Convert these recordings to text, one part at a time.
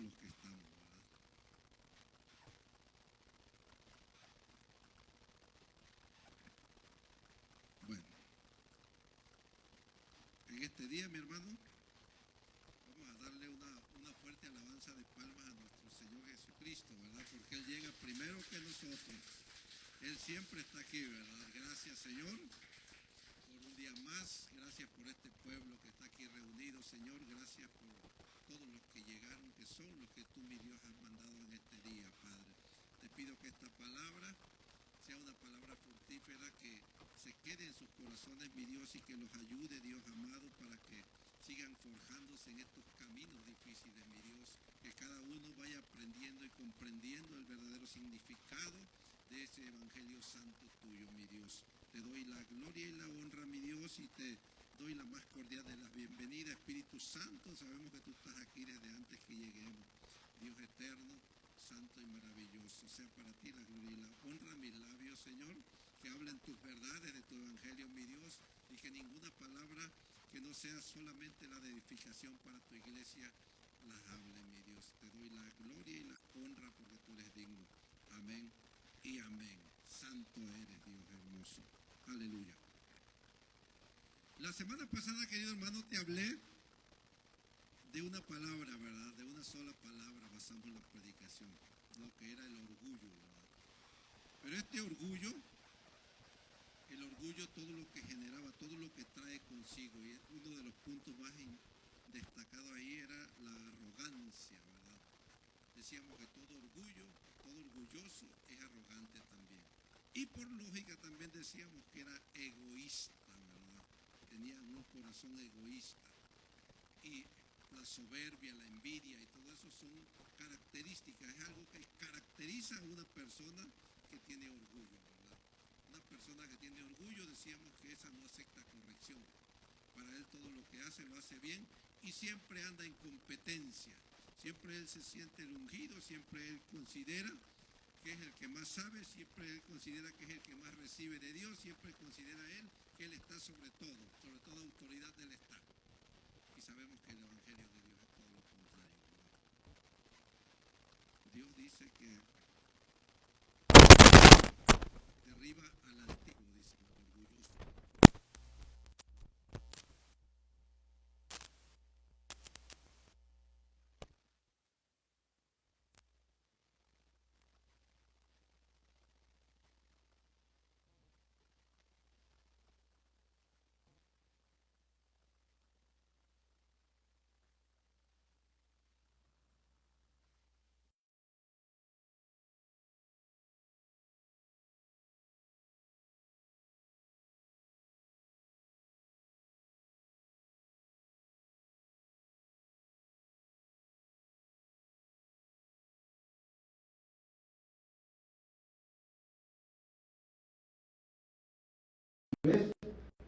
los que estamos, ¿verdad? Bueno, en este día, mi hermano, vamos a darle una fuerte alabanza de palmas a nuestro Señor Jesucristo, ¿verdad? Porque Él llega primero que nosotros. Él siempre está aquí, ¿verdad? Gracias, Señor, por un día más. Gracias por este pueblo que está aquí reunido, Señor. Gracias por todos los que llegaron, que son los que tú, mi Dios, has mandado en este día, Padre. Te pido que esta palabra sea una palabra fructífera, que se quede en sus corazones, mi Dios, y que los ayude, Dios amado, para que sigan forjándose en estos caminos difíciles, mi Dios. Que cada uno vaya aprendiendo y comprendiendo el verdadero significado de ese evangelio santo tuyo, mi Dios. Te doy la gloria y la honra, mi Dios, y te doy la más cordial de las bienvenidas. Espíritu Santo, sabemos que tú estás aquí desde antes que lleguemos. Dios eterno, santo y maravilloso, sea para ti la gloria y la honra. Mis labios, Señor, que hablen tus verdades de tu evangelio, mi Dios, y que ninguna palabra que no sea solamente la de edificación para tu iglesia las hable, mi Dios. Te doy la gloria y la honra porque tú eres digno. Amén y amén. Santo eres, Dios hermoso. Aleluya. La semana pasada, querido hermano, te hablé de una palabra, ¿verdad? De una sola palabra basamos la predicación, lo que era el orgullo, ¿verdad? Pero este orgullo, el orgullo, todo lo que generaba, todo lo que trae consigo, y uno de los puntos más destacados ahí era la arrogancia, ¿verdad? Decíamos que todo orgullo, todo orgulloso es arrogante también. Y por lógica también decíamos que era egoísta, ¿verdad? Tenía un corazón egoísta. Y la soberbia, la envidia y todo eso son características, es algo que caracteriza a una persona que tiene orgullo, ¿verdad? Una persona que tiene orgullo, decíamos que esa no acepta corrección. Para él todo lo que hace lo hace bien y siempre anda en competencia. Siempre él se siente el ungido, siempre él considera que es el que más sabe, siempre él considera que es el que más recibe de Dios, siempre considera él que él está sobre todo, sobre toda autoridad del Estado. Y sabemos que el evangelio de Dios es todo lo contrario, ¿verdad? Dios dice que derriba al altivo, dice, al orgulloso.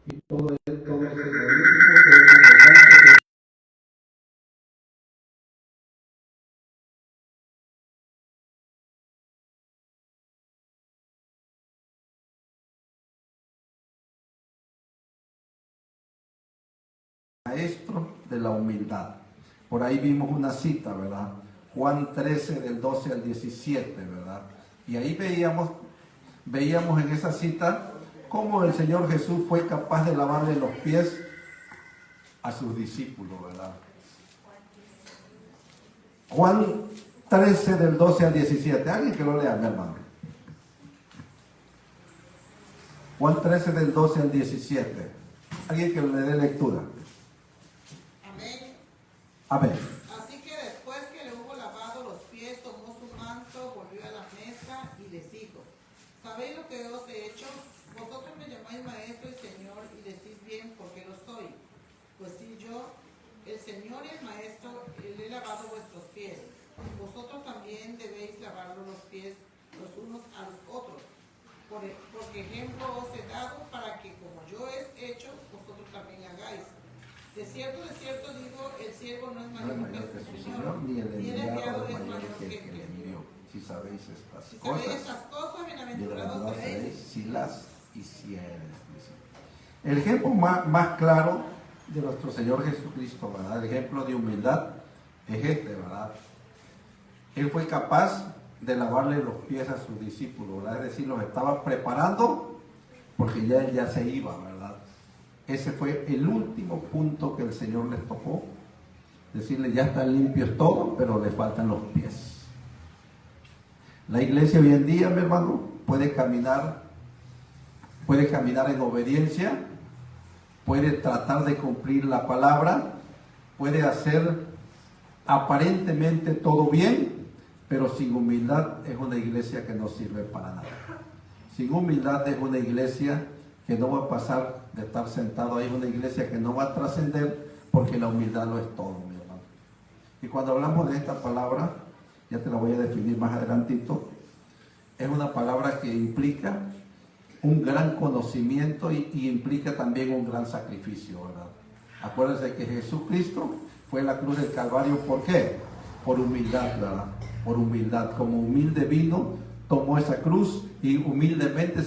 Y todo ese egoísmo que es arrogante. Maestro de la humildad. Por ahí vimos una cita, ¿verdad? Juan 13 del 12 al 17, ¿verdad? Y ahí veíamos en esa cita cómo el Señor Jesús fue capaz de lavarle los pies a sus discípulos, ¿verdad? Juan 13 del 12 al 17. Alguien que lo lea, mi hermano. Juan 13 del 12 al 17. Alguien que le dé lectura. Amén. Amén. Así que después que le hubo lavado los pies, tomó su manto, volvió a la mesa y les dijo: ¿Sabéis lo que os he hecho? Vosotros me llamáis maestro y señor y decís bien porque lo soy. Pues si yo, el Señor y el maestro, le he lavado vuestros pies, vosotros también debéis lavaros los pies los unos a los otros. Porque ejemplo os he dado para que como yo he hecho, vosotros también hagáis. De cierto digo, el siervo no es mayor que su Señor, ni el enviado es mayor que el que envió. Si sabéis estas estas cosas, bienaventurados seréis si las hicieres. El ejemplo más claro de nuestro Señor Jesucristo, ¿verdad? El ejemplo de humildad es este, ¿verdad? Él fue capaz de lavarle los pies a sus discípulos, ¿verdad? Es decir, los estaba preparando porque ya él ya se iba, ¿verdad? Ese fue el último punto que el Señor les tocó. Decirle, ya están limpios todos, pero les faltan los pies. La iglesia hoy en día, mi hermano, puede caminar en obediencia, puede tratar de cumplir la palabra, puede hacer aparentemente todo bien, pero sin humildad es una iglesia que no sirve para nada. Sin humildad es una iglesia que no va a pasar de estar sentado ahí, es una iglesia que no va a trascender, porque la humildad lo es todo, mi hermano. Y cuando hablamos de esta palabra, ya te la voy a definir más adelantito, es una palabra que implica un gran conocimiento y implica también un gran sacrificio, ¿verdad? Acuérdense que Jesucristo fue en la cruz del Calvario, ¿por qué? Por humildad, ¿verdad? Por humildad. Como humilde vino, tomó esa cruz y humildemente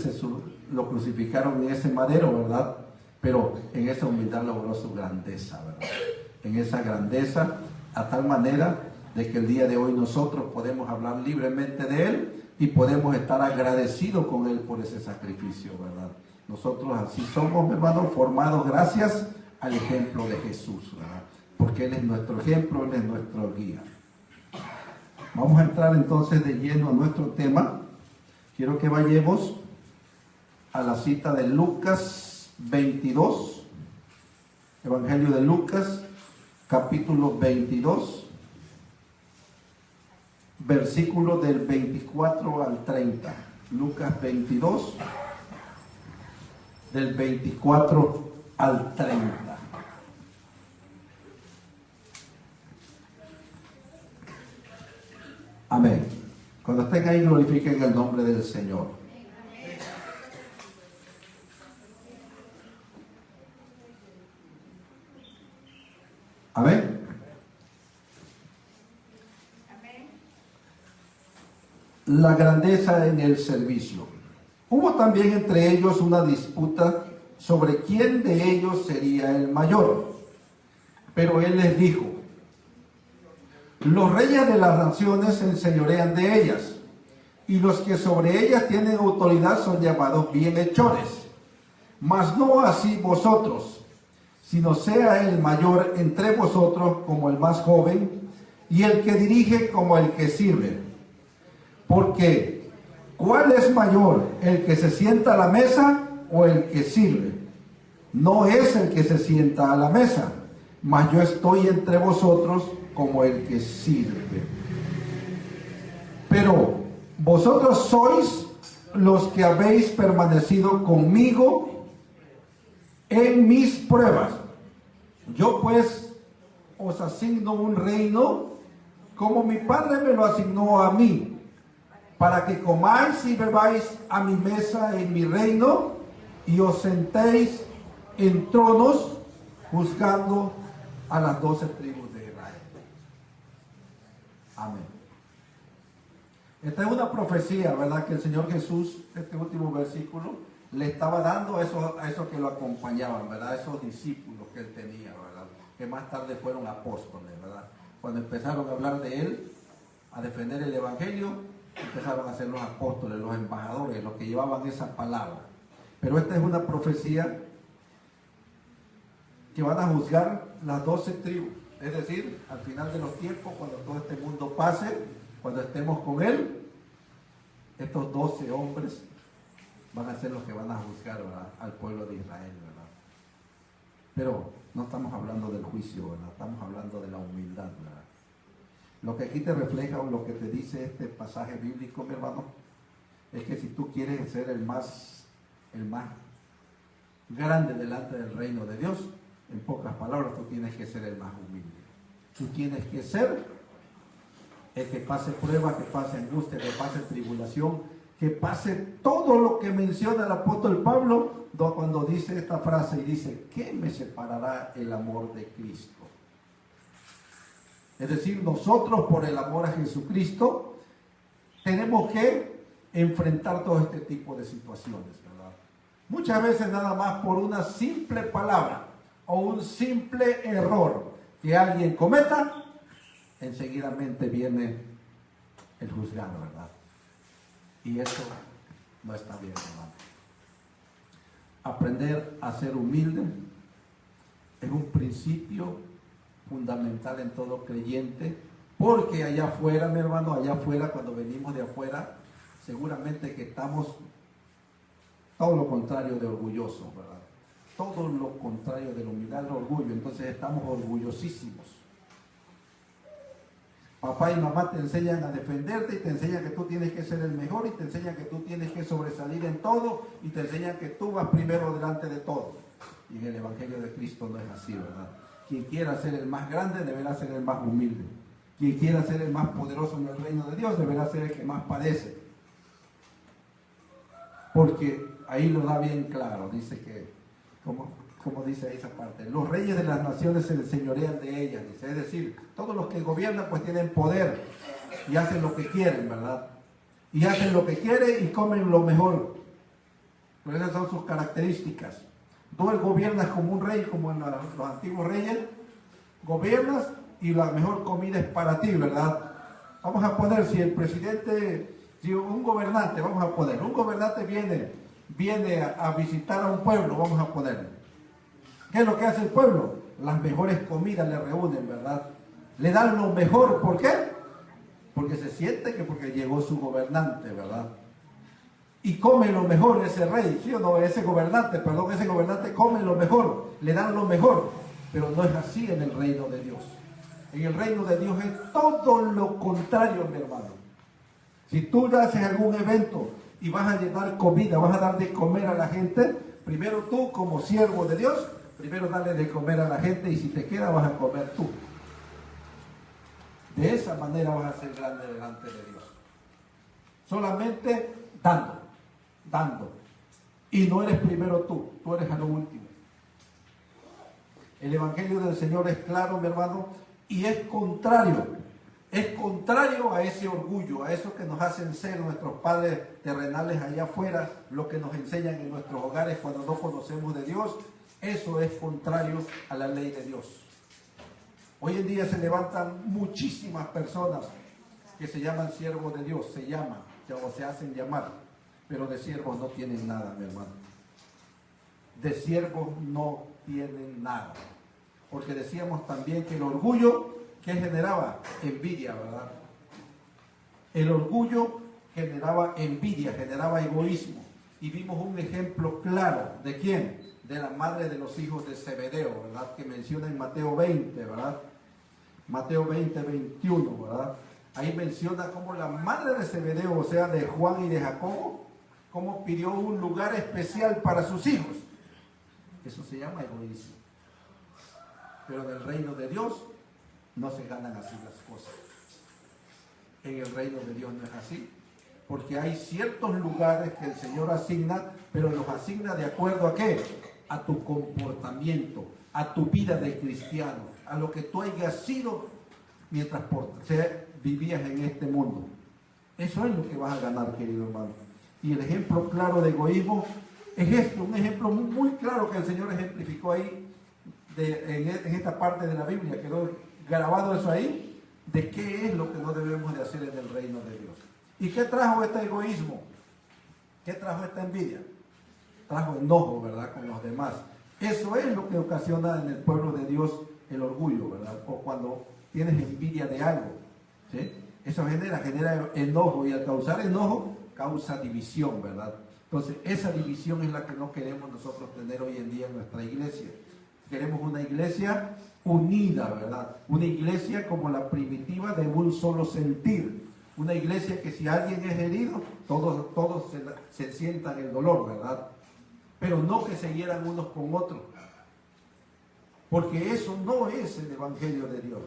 lo crucificaron en ese madero, ¿verdad? Pero en esa humildad logró su grandeza, ¿verdad? En esa grandeza, a tal manera de que el día de hoy nosotros podemos hablar libremente de Él y podemos estar agradecidos con Él por ese sacrificio, ¿verdad? Nosotros así somos, hermanos, formados gracias al ejemplo de Jesús, ¿verdad? Porque Él es nuestro ejemplo, Él es nuestro guía. Vamos a entrar entonces de lleno a nuestro tema. Quiero que vayamos a la cita de Lucas 22, Evangelio de Lucas, capítulo 22, versículo del 24 al 30. Lucas 22, del 24 al 30. Amén. Cuando estén ahí, glorifiquen el nombre del Señor. Amén. La grandeza en el servicio. Hubo también entre ellos una disputa sobre quién de ellos sería el mayor. Pero él les dijo: los reyes de las naciones se enseñorean de ellas, y los que sobre ellas tienen autoridad son llamados bienhechores. Mas no así vosotros, sino sea el mayor entre vosotros como el más joven, y el que dirige como el que sirve. Porque, ¿cuál es mayor, el que se sienta a la mesa o el que sirve? No es el que se sienta a la mesa, mas yo estoy entre vosotros como el que sirve. Pero vosotros sois los que habéis permanecido conmigo en mis pruebas. Yo pues os asigno un reino como mi Padre me lo asignó a mí, para que comáis y bebáis a mi mesa en mi reino y os sentéis en tronos juzgando a las 12 tribus de Israel. Amén. Esta es una profecía, ¿verdad? Que el Señor Jesús, este último versículo, le estaba dando a esos que lo acompañaban, ¿verdad? Esos discípulos que él tenía, ¿verdad? Que más tarde fueron apóstoles, ¿verdad? Cuando empezaron a hablar de él, a defender el evangelio, empezaron a ser los apóstoles, los embajadores, los que llevaban esa palabra. Pero esta es una profecía que van a juzgar las 12 tribus. Es decir, al final de los tiempos, cuando todo este mundo pase, cuando estemos con Él, estos 12 hombres van a ser los que van a juzgar, ¿verdad?, al pueblo de Israel, ¿verdad? Pero no estamos hablando del juicio, ¿verdad? Estamos hablando de la humildad, ¿verdad? Lo que aquí te refleja o lo que te dice este pasaje bíblico, mi hermano, es que si tú quieres ser el más grande delante del reino de Dios, en pocas palabras, tú tienes que ser el más humilde. Tú tienes que ser el que pase prueba, que pase angustia, que pase tribulación, que pase todo lo que menciona el apóstol Pablo cuando dice esta frase y dice: ¿qué me separará el amor de Cristo? Es decir, nosotros por el amor a Jesucristo tenemos que enfrentar todo este tipo de situaciones, ¿verdad? Muchas veces nada más por una simple palabra o un simple error que alguien cometa, enseguidamente viene el juzgar, ¿verdad? Y eso no está bien, hermano. Aprender a ser humilde es un principio fundamental en todo creyente, porque allá afuera, mi hermano, allá afuera, cuando venimos de afuera, seguramente que estamos todo lo contrario de orgullosos, ¿verdad? Todo lo contrario de la humildad, el orgullo. Entonces estamos orgullosísimos. Papá y mamá te enseñan a defenderte y te enseñan que tú tienes que ser el mejor y te enseñan que tú tienes que sobresalir en todo y te enseñan que tú vas primero delante de todo. Y en el Evangelio de Cristo no es así, ¿verdad? Quien quiera ser el más grande deberá ser el más humilde. Quien quiera ser el más poderoso en el reino de Dios deberá ser el que más padece. Porque ahí lo da bien claro, dice que, como dice esa parte, los reyes de las naciones se enseñorean de ellas, dice, es decir, todos los que gobiernan pues tienen poder y hacen lo que quieren, ¿verdad? Y hacen lo que quieren y comen lo mejor. Pero esas son sus características. Tú gobiernas como un rey, como en los antiguos reyes, gobiernas y la mejor comida es para ti, ¿verdad? Vamos a poner, si el presidente, si un gobernante, vamos a poner, un gobernante viene a visitar a un pueblo, vamos a poner. ¿Qué es lo que hace el pueblo? Las mejores comidas le reúnen, ¿verdad? Le dan lo mejor, ¿por qué? Porque se siente que porque llegó su gobernante, ¿verdad? Y come lo mejor ese rey, ¿sí o no? Ese gobernante come lo mejor, le dan lo mejor. Pero no es así en el reino de Dios. En el reino de Dios es todo lo contrario, mi hermano. Si tú haces algún evento y vas a llevar comida, vas a dar de comer a la gente, primero tú como siervo de Dios, primero dale de comer a la gente y si te queda vas a comer tú. De esa manera vas a ser grande delante de Dios. Solamente dando. Y no eres primero tú eres a lo último. El Evangelio del Señor es claro, mi hermano, y es contrario a ese orgullo, a eso que nos hacen ser nuestros padres terrenales allá afuera, lo que nos enseñan en nuestros hogares cuando no conocemos de Dios. Eso es contrario a la ley de Dios. Hoy en día se levantan muchísimas personas que se llaman siervos de Dios, o se hacen llamar, pero de siervos no tienen nada, mi hermano. De siervos no tienen nada. Porque decíamos también que el orgullo, ¿qué generaba? Envidia, ¿verdad? El orgullo generaba envidia, generaba egoísmo. Y vimos un ejemplo claro, ¿de quién? De la madre de los hijos de Zebedeo, ¿verdad? Que menciona en Mateo 20, ¿verdad? Mateo 20, 21, ¿verdad? Ahí menciona cómo la madre de Zebedeo, o sea, de Juan y de Jacobo, cómo pidió un lugar especial para sus hijos. Eso se llama egoísmo. Pero en el reino de Dios no se ganan así las cosas. En el reino de Dios no es así. Porque hay ciertos lugares que el Señor asigna, pero los asigna de acuerdo a ¿qué? A tu comportamiento, a tu vida de cristiano, a lo que tú hayas sido mientras vivías en este mundo. Eso es lo que vas a ganar, querido hermano. Y el ejemplo claro de egoísmo es esto, un ejemplo muy claro que el Señor ejemplificó ahí en esta parte de la Biblia. Quedó grabado eso ahí, de qué es lo que no debemos de hacer en el reino de Dios. ¿Y qué trajo este egoísmo? ¿Qué trajo esta envidia? Trajo enojo, ¿verdad?, con los demás. Eso es lo que ocasiona en el pueblo de Dios el orgullo, ¿verdad? O cuando tienes envidia de algo, ¿sí? Eso genera enojo, y al causar enojo, causa división, ¿verdad? Entonces, esa división es la que no queremos nosotros tener hoy en día en nuestra iglesia. Queremos una iglesia unida, ¿verdad? Una iglesia como la primitiva, de un solo sentir. Una iglesia que si alguien es herido, todos se sientan el dolor, ¿verdad? Pero no que se hieran unos con otros. Porque eso no es el Evangelio de Dios,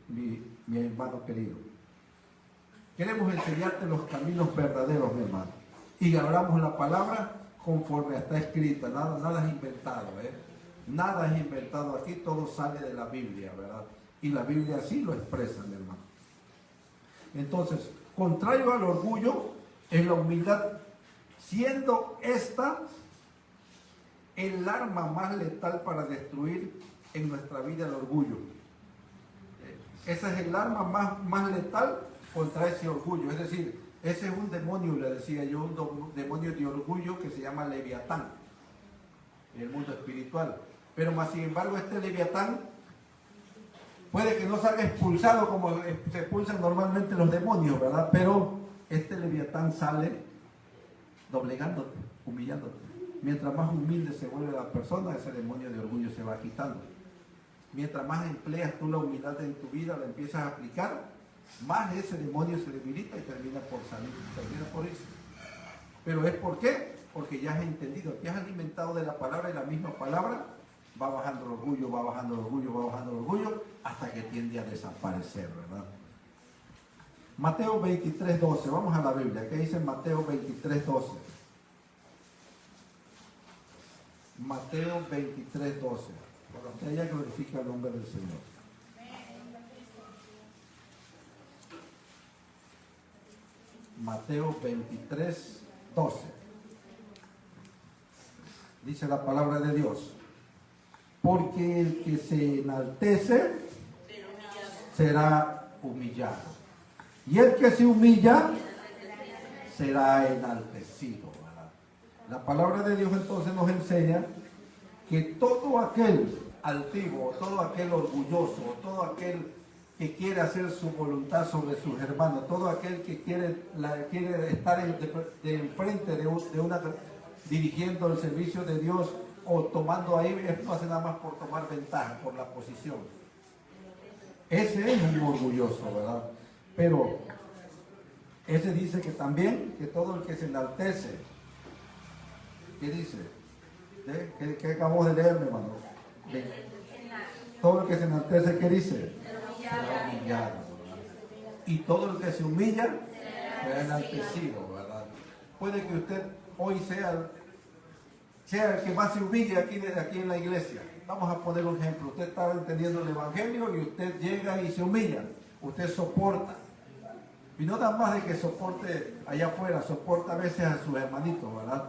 mi hermano querido. Queremos enseñarte los caminos verdaderos, mi hermano. Y hablamos la palabra conforme está escrita. Nada es inventado, ¿eh? Nada es inventado aquí, todo sale de la Biblia, ¿verdad? Y la Biblia así lo expresa, mi hermano. Entonces, contrario al orgullo, es la humildad, siendo esta el arma más letal para destruir en nuestra vida el orgullo. Esa es el arma más letal contra ese orgullo. Es decir, ese es un demonio, le decía yo, un demonio de orgullo que se llama Leviatán en el mundo espiritual. Pero más sin embargo, este Leviatán puede que no salga expulsado como se expulsan normalmente los demonios, ¿verdad? Pero este Leviatán sale doblegándote, humillándote. Mientras más humilde se vuelve la persona, ese demonio de orgullo se va quitando. Mientras más empleas tú la humildad en tu vida, la empiezas a aplicar, más ese demonio se debilita y termina por salir, termina por irse. Pero es ¿por qué? Porque ya has entendido, te has alimentado de la palabra y la misma palabra va bajando el orgullo, va bajando el orgullo, va bajando el orgullo, hasta que tiende a desaparecer, ¿verdad? Mateo 23:12, vamos a la Biblia, ¿qué dice Mateo 23:12? Mateo 23:12. Por ella glorifica el nombre del Señor. Mateo 23:12. Dice la palabra de Dios. Porque el que se enaltece será humillado. Y el que se humilla será enaltecido, ¿verdad? La palabra de Dios entonces nos enseña que todo aquel altivo, todo aquel orgulloso, todo aquel que quiere hacer su voluntad sobre sus hermanos, todo aquel que quiere estar de enfrente de una dirigiendo el servicio de Dios o tomando ahí, esto hace nada más por tomar ventaja, por la posición. Ese es un orgulloso, ¿verdad? Pero ese dice que también, que todo el que se enaltece, ¿qué dice? ¿Qué acabamos de leer, mi hermano? Todo el que se enaltece, ¿qué dice? Será humillado, ¿verdad? Y todo el que se humilla será enaltecido, ¿verdad? Puede que usted hoy sea el que más se humille aquí en la iglesia. Vamos a poner un ejemplo. Usted está entendiendo el evangelio y usted llega y se humilla. Usted soporta. Y no nada más de que soporte allá afuera, soporta a veces a sus hermanitos, ¿verdad?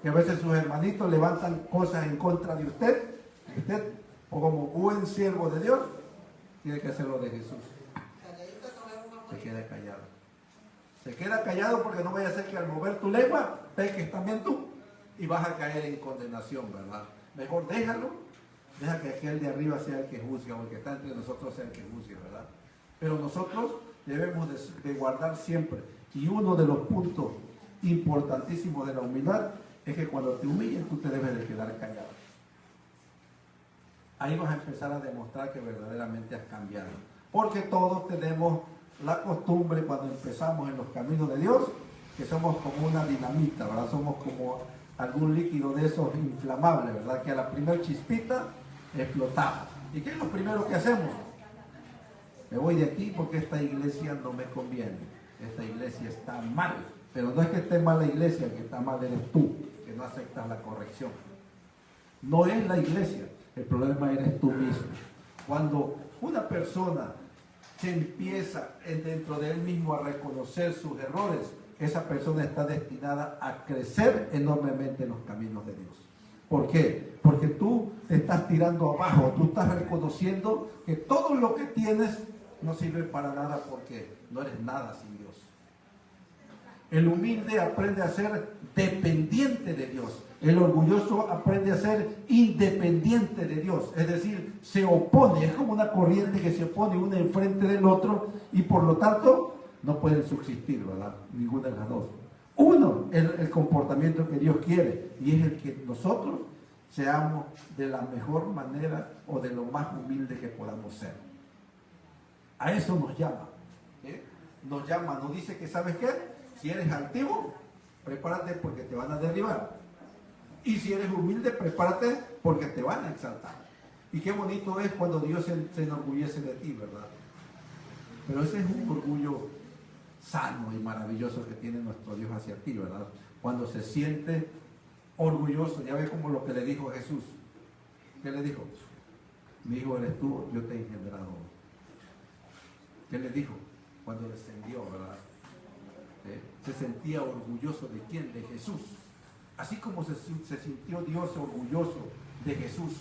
Que a veces sus hermanitos levantan cosas en contra de usted. Y usted, como buen siervo de Dios, tiene que hacerlo de Jesús. Se queda callado. Se queda callado porque no vaya a ser que al mover tu lengua, peques también tú. Y vas a caer en condenación, ¿verdad? Mejor déjalo. Deja que aquel de arriba sea el que juzgue, o el que está entre nosotros sea el que juzgue, ¿verdad? Pero nosotros debemos de guardar siempre. Y uno de los puntos importantísimos de la humildad es que cuando te humillen tú te debes de quedar callado. Ahí vas a empezar a demostrar que verdaderamente has cambiado. Porque todos tenemos la costumbre cuando empezamos en los caminos de Dios, que somos como una dinamita, ¿verdad? Somos como algún líquido de esos inflamables, ¿verdad? Que a la primera chispita explotamos. ¿Y qué es lo primero que hacemos? Me voy de aquí porque esta iglesia no me conviene. Esta iglesia está mal. Pero no es que esté mal la iglesia, el que está mal eres tú, que no aceptas la corrección. No es la iglesia, el problema eres tú mismo. Cuando una persona se empieza dentro de él mismo a reconocer sus errores, esa persona está destinada a crecer enormemente en los caminos de Dios. ¿Por qué? Porque tú te estás tirando abajo, tú estás reconociendo que todo lo que tienes no sirve para nada porque no eres nada sin Dios. El humilde aprende a ser dependiente de Dios. El orgulloso aprende a ser independiente de Dios. Es decir, se opone, es como una corriente que se opone uno enfrente del otro y por lo tanto no pueden subsistir, ¿verdad? Ninguna de las dos. Uno es el comportamiento que Dios quiere y es el que nosotros seamos de la mejor manera o de lo más humilde que podamos ser. A eso nos llama. Nos llama, nos dice que, ¿sabes qué? Si eres altivo, prepárate porque te van a derribar. Y si eres humilde, prepárate porque te van a exaltar. Y qué bonito es cuando Dios se enorgullece de ti, ¿verdad? Pero ese es un orgullo sano y maravilloso que tiene nuestro Dios hacia ti, ¿verdad? Cuando se siente orgulloso, ya ve como lo que le dijo Jesús. ¿Qué le dijo? Mi hijo eres tú, yo te he engendrado. ¿Qué le dijo? Cuando descendió, ¿verdad? Se sentía orgulloso de quién, de Jesús. Así como se sintió Dios orgulloso de Jesús,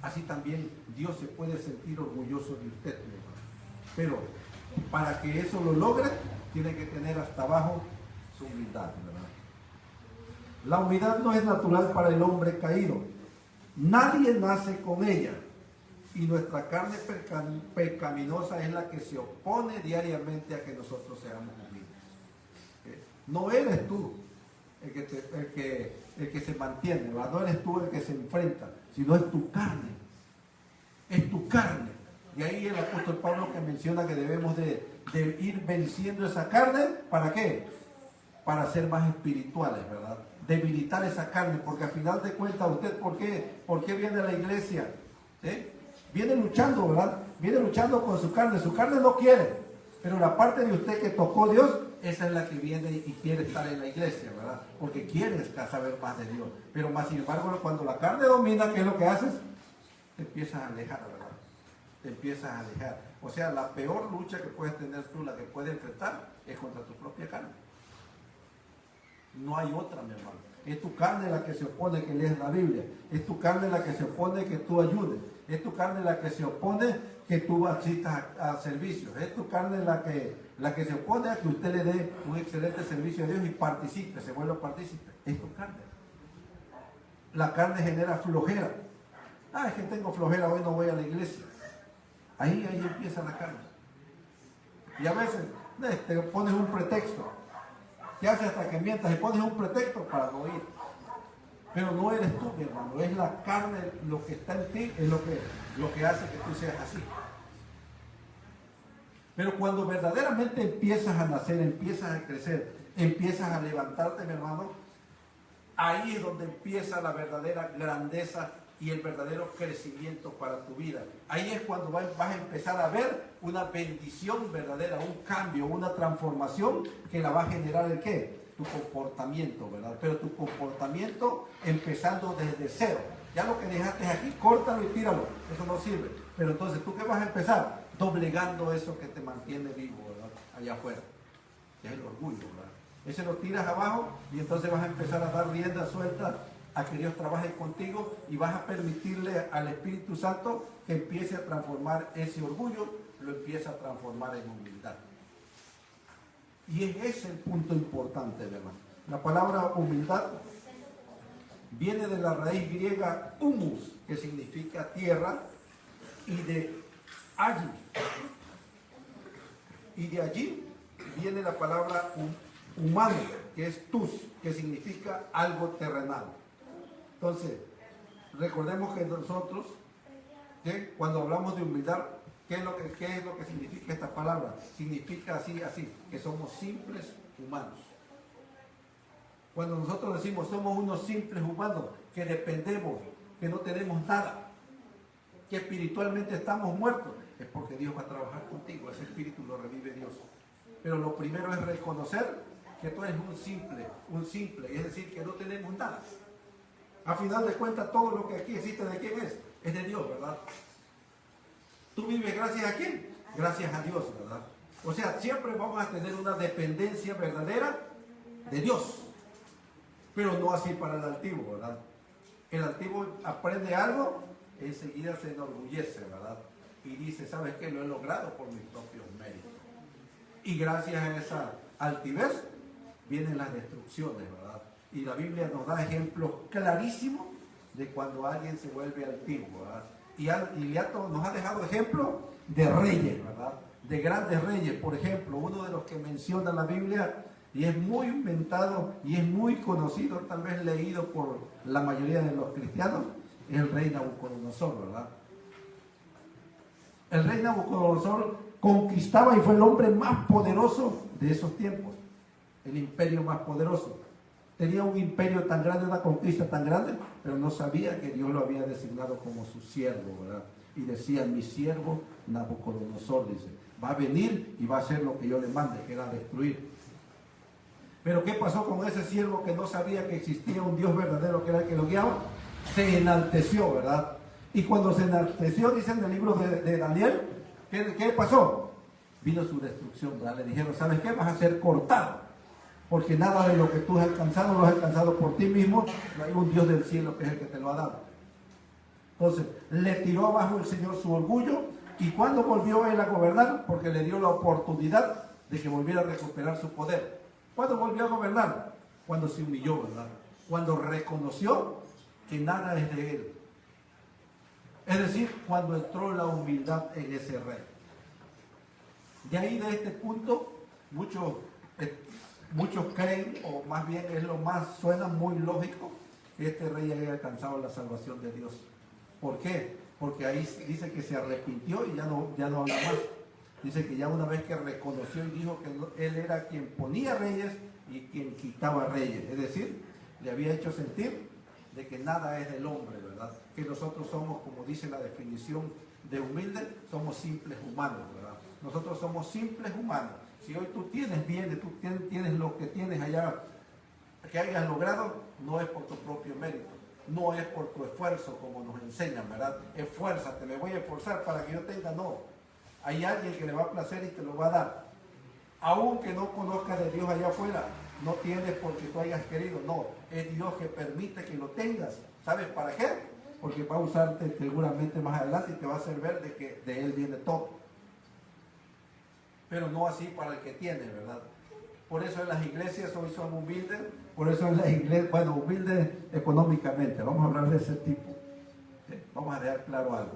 así también Dios se puede sentir orgulloso de usted, mi hermano. Pero para que eso lo logre, tiene que tener hasta abajo su humildad, ¿verdad? La humildad no es natural para el hombre caído. Nadie nace con ella. Y nuestra carne pecaminosa es la que se opone diariamente a que nosotros seamos humildes. No eres tú el que se mantiene, ¿verdad? No eres tú el que se enfrenta, sino es tu carne. Es tu carne. Y ahí el apóstol Pablo que menciona que debemos de ir venciendo esa carne. ¿Para qué? Para ser más espirituales, ¿verdad? Debilitar esa carne, porque al final de cuentas, ¿usted por qué viene a la iglesia? Viene luchando, ¿verdad? Viene luchando con su carne. Su carne no quiere, pero la parte de usted que tocó Dios, esa es la que viene y quiere estar en la iglesia, ¿verdad? Porque quiere saber más de Dios. Pero más sin embargo, cuando la carne domina, ¿qué es lo que haces? Te empiezas a alejar, ¿verdad? Te empiezas a alejar. O sea, la peor lucha que puedes tener tú, la que puedes enfrentar, es contra tu propia carne. No hay otra, mi hermano. Es tu carne la que se opone que lees la Biblia. Es tu carne la que se opone que tú ayudes. Es tu carne la que se opone que tú asistas a servicios. Es tu carne la que se opone a que usted le dé un excelente servicio a Dios y participe, se vuelva partícipe. Es tu carne. La carne genera flojera. Es que tengo flojera, hoy no voy a la iglesia. Ahí empieza la carne. Y a veces te pones un pretexto. Te hace hasta que mientas y pones un pretexto para no ir. Pero no eres tú, mi hermano. Es la carne, lo que está en ti, es lo que hace que tú seas así. Pero cuando verdaderamente empiezas a nacer, empiezas a crecer, empiezas a levantarte, mi hermano, ahí es donde empieza la verdadera grandeza y el verdadero crecimiento para tu vida. Ahí es cuando vas a empezar a ver una bendición verdadera, un cambio, una transformación que la va a generar ¿el qué? Tu comportamiento, ¿verdad? Pero tu comportamiento empezando desde cero. Ya lo que dejaste aquí, córtalo y tíralo. Eso no sirve. Pero entonces, ¿tú qué vas a empezar? Doblegando eso que te mantiene vivo, ¿verdad? Allá afuera. Que es el orgullo, ¿verdad? Ese lo tiras abajo y entonces vas a empezar a dar rienda suelta a que Dios trabaje contigo y vas a permitirle al Espíritu Santo que empiece a transformar ese orgullo, lo empieza a transformar en humildad. Y ese es el punto importante, ¿verdad? La palabra humildad viene de la raíz griega humus, que significa tierra, y de allí. Y de allí viene la palabra humano, que es tus, que significa algo terrenal. Entonces, recordemos que nosotros, ¿sí? Cuando hablamos de humildad, ¿qué es lo que significa esta palabra? Significa así, que somos simples humanos. Cuando nosotros decimos somos unos simples humanos, que dependemos, que no tenemos nada, que espiritualmente estamos muertos, es porque Dios va a trabajar contigo, ese espíritu lo revive Dios. Pero lo primero es reconocer que tú eres un simple, es decir, que no tenemos nada. A final de cuentas, todo lo que aquí existe, ¿de quién es? Es de Dios, ¿verdad? ¿Tú vives gracias a quién? Gracias a Dios, ¿verdad? O sea, siempre vamos a tener una dependencia verdadera de Dios. Pero no así para el altivo, ¿verdad? El altivo aprende algo, enseguida se enorgullece, ¿verdad? Y dice, ¿sabes qué? Lo he logrado por mis propios méritos. Y gracias a esa altivez vienen las destrucciones, ¿verdad? Y la Biblia nos da ejemplos clarísimos de cuando alguien se vuelve altivo, ¿verdad? Nos ha dejado ejemplos de reyes, ¿verdad? De grandes reyes. Por ejemplo, uno de los que menciona la Biblia y es muy inventado y es muy conocido, tal vez leído por la mayoría de los cristianos, es el rey Nabucodonosor, ¿verdad? El rey Nabucodonosor conquistaba y fue el hombre más poderoso de esos tiempos, el imperio más poderoso. Tenía un imperio tan grande, una conquista tan grande, pero no sabía que Dios lo había designado como su siervo, ¿verdad? Y decía, mi siervo Nabucodonosor, dice, va a venir y va a hacer lo que yo le mande, que era destruir. Pero ¿qué pasó con ese siervo que no sabía que existía un Dios verdadero que era el que lo guiaba? Se enalteció, ¿verdad? Y cuando se enalteció, dice en el libro de Daniel, ¿qué pasó? Vino su destrucción, ¿verdad? Le dijeron, ¿sabes qué? Vas a ser cortado. Porque nada de lo que tú has alcanzado lo has alcanzado por ti mismo. No hay un Dios del cielo que es el que te lo ha dado. Entonces, le tiró abajo el Señor su orgullo, ¿Y cuándo volvió él a gobernar? Porque le dio la oportunidad de que volviera a recuperar su poder. ¿Cuándo volvió a gobernar? Cuando se humilló, ¿verdad? Cuando reconoció que nada es de él. Es decir, cuando entró la humildad en ese rey. De ahí, de este punto, muchos creen, o más bien es lo más, suena muy lógico, que este rey haya alcanzado la salvación de Dios. ¿Por qué? Porque ahí dice que se arrepintió y ya no habla más. Dice que ya una vez que reconoció y dijo que él era quien ponía reyes y quien quitaba reyes. Es decir, le había hecho sentir de que nada es del hombre, ¿verdad? Que nosotros somos, como dice la definición de humilde, somos simples humanos, ¿verdad? Nosotros somos simples humanos. Si hoy tú tienes bienes, tú tienes lo que tienes allá, que hayas logrado, no es por tu propio mérito, no es por tu esfuerzo, como nos enseñan, ¿verdad? Esfuérzate, me voy a esforzar para que yo tenga, no. Hay alguien que le va a placer y te lo va a dar. Aunque no conozcas de Dios allá afuera, no tienes porque tú hayas querido, no. Es Dios que permite que lo tengas. ¿Sabes para qué? Porque va a usarte seguramente más adelante y te va a hacer ver de que de Él viene todo. Pero no así para el que tiene, ¿verdad? Por eso en las iglesias hoy son humildes, por eso en las iglesias, bueno, humildes económicamente, vamos a hablar de ese tipo. Vamos a dejar claro algo.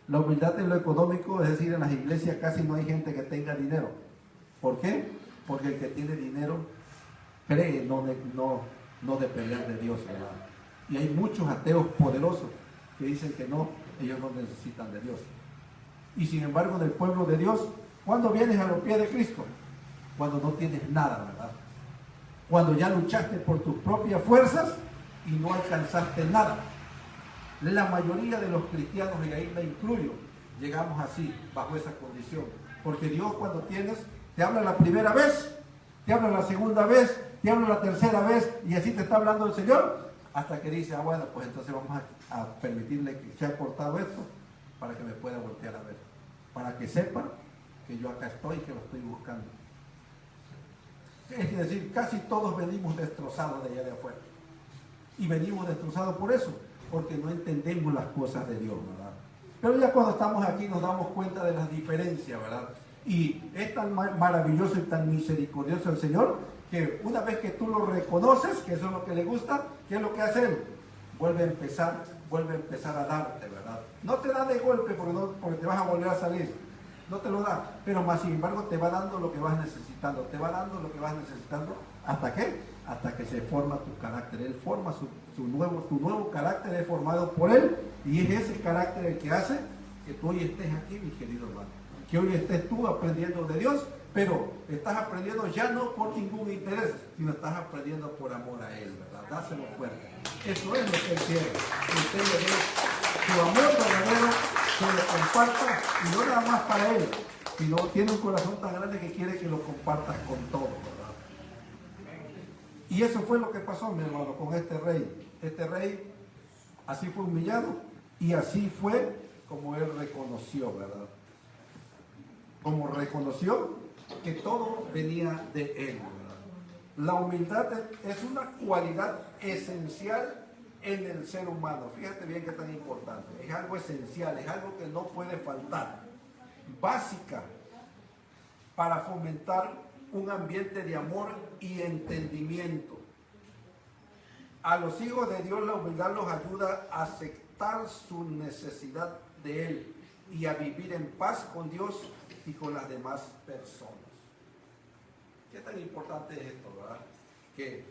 La humildad en lo económico, es decir, en las iglesias casi no hay gente que tenga dinero. ¿Por qué? Porque el que tiene dinero cree no depender de Dios, ¿verdad? Y hay muchos ateos poderosos que dicen que no, ellos no necesitan de Dios. Y sin embargo, en el pueblo de Dios, ¿cuándo vienes a los pies de Cristo? Cuando no tienes nada, ¿verdad? Cuando ya luchaste por tus propias fuerzas y no alcanzaste nada. La mayoría de los cristianos, y ahí me incluyo, llegamos así, bajo esa condición. Porque Dios cuando te habla la primera vez, te habla la segunda vez, te habla la tercera vez, y así te está hablando el Señor, hasta que dice, bueno, pues entonces vamos a permitirle que se haya cortado esto, para que me pueda voltear a ver. Para que sepa que yo acá estoy y que lo estoy buscando. Es decir, casi todos venimos destrozados de allá de afuera. Y venimos destrozados por eso, porque no entendemos las cosas de Dios, ¿verdad? Pero ya cuando estamos aquí nos damos cuenta de las diferencias, ¿verdad? Y es tan maravilloso y tan misericordioso el Señor, que una vez que tú lo reconoces, que eso es lo que le gusta, ¿qué es lo que hace Él? Vuelve a empezar a darte, ¿verdad? No te da de golpe porque te vas a volver a salir. No te lo da, pero más sin embargo te va dando lo que vas necesitando, ¿hasta qué? Hasta que se forma tu carácter. Él forma tu nuevo carácter, es formado por Él, y es ese carácter el que hace que tú hoy estés aquí, mi querido hermano, que hoy estés tú aprendiendo de Dios, pero estás aprendiendo ya no por ningún interés, sino estás aprendiendo por amor a Él, ¿verdad? Dáselo fuerte. Eso es lo que Él quiere, que usted le dé su amor verdadero, que lo comparta, y no nada más para Él, sino tiene un corazón tan grande que quiere que lo compartas con todos, ¿verdad? Y eso fue lo que pasó, mi hermano, con este rey. Este rey así fue humillado y así fue como él reconoció, ¿verdad? Como reconoció que todo venía de él, ¿verdad? La humildad es una cualidad esencial en el ser humano. Fíjate bien que es tan importante. Es algo esencial, es algo que no puede faltar. Básica para fomentar un ambiente de amor y entendimiento. A los hijos de Dios la humildad los ayuda a aceptar su necesidad de Él y a vivir en paz con Dios y con las demás personas. ¿Qué tan importante es esto, verdad? Que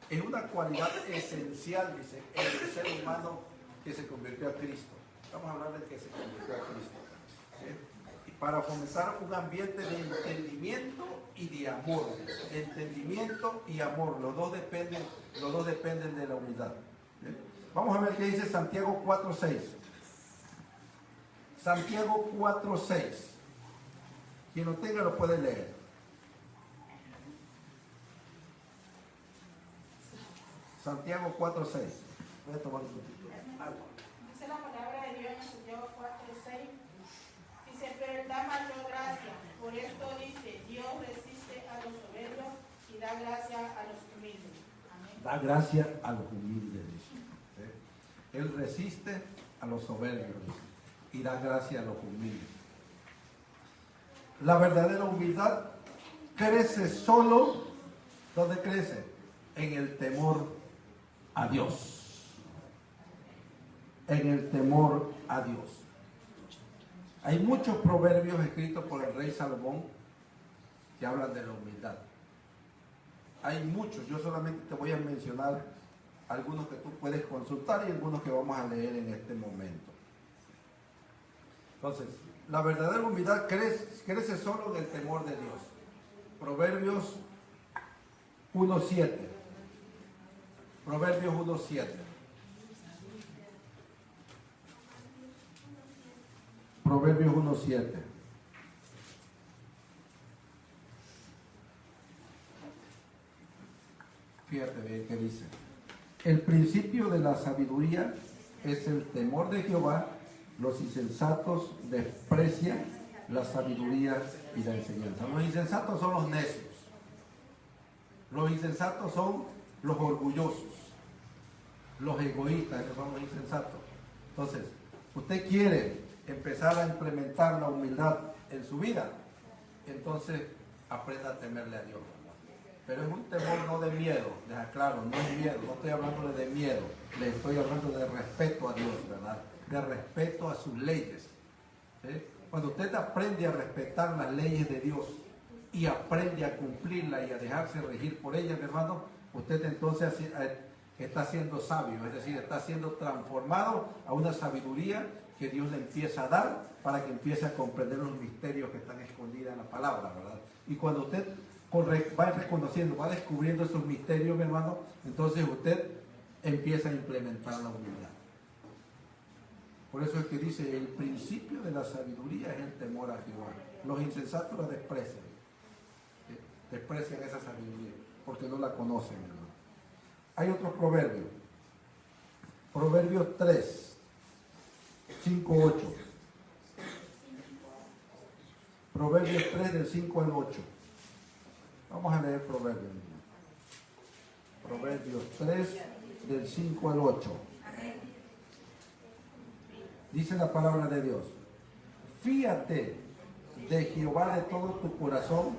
es una cualidad esencial, dice, en el ser humano que se convirtió a Cristo. Estamos hablando de que se convirtió a Cristo. ¿Sí? Y para fomentar un ambiente de entendimiento y de amor. Entendimiento y amor. Los dos dependen de la humildad. ¿Sí? Vamos a ver qué dice Santiago 4:6. Santiago 4:6. Quien lo tenga lo puede leer. Santiago 4:6. Voy a tomar un poquito. Dice la palabra de Dios en Santiago 4:6. Dice, pero Él da mayor gracia. Por esto dice, Dios resiste a los soberbios y da gracia a los humildes. Amén. Da gracia a los humildes, dice. ¿Sí? Él resiste a los soberbios y da gracia a los humildes. La verdadera humildad crece solo, ¿dónde crece? En el temor a Dios. En el temor a Dios. Hay muchos proverbios escritos por el rey Salomón que hablan de la humildad. Hay muchos, yo solamente te voy a mencionar algunos que tú puedes consultar y algunos que vamos a leer en este momento. Entonces, la verdadera humildad crece solo en el temor de Dios. Proverbios 1:7. Proverbios 1:7. Proverbios 1:7. Fíjate bien qué dice. El principio de la sabiduría es el temor de Jehová. Los insensatos desprecian la sabiduría y la enseñanza. Los insensatos son los necios. Los insensatos son los orgullosos. Los egoístas, esos son los insensatos. Entonces, usted quiere empezar a implementar la humildad en su vida, entonces aprenda a temerle a Dios. Pero es un temor no de miedo, les aclaro, no es miedo, no estoy hablando de miedo, les estoy hablando de respeto a Dios, ¿verdad? De respeto a sus leyes. ¿Sí? Cuando usted aprende a respetar las leyes de Dios y aprende a cumplirlas y a dejarse regir por ellas, hermano, usted entonces está siendo sabio, es decir, está siendo transformado a una sabiduría que Dios le empieza a dar para que empiece a comprender los misterios que están escondidos en la palabra, ¿verdad? Y cuando usted va reconociendo, va descubriendo esos misterios, mi hermano, entonces usted empieza a implementar la humildad. Por eso es que dice, el principio de la sabiduría es el temor a Jehová. Los insensatos la desprecian. ¿Sí? Desprecian esa sabiduría porque no la conocen, hermano. Hay otro proverbio. Proverbios 3, 5, 8. Proverbios 3 del 5 al 8. Vamos a leer Proverbios. Proverbios 3 del 5 al 8. Dice la palabra de Dios. Fíate de Jehová de todo tu corazón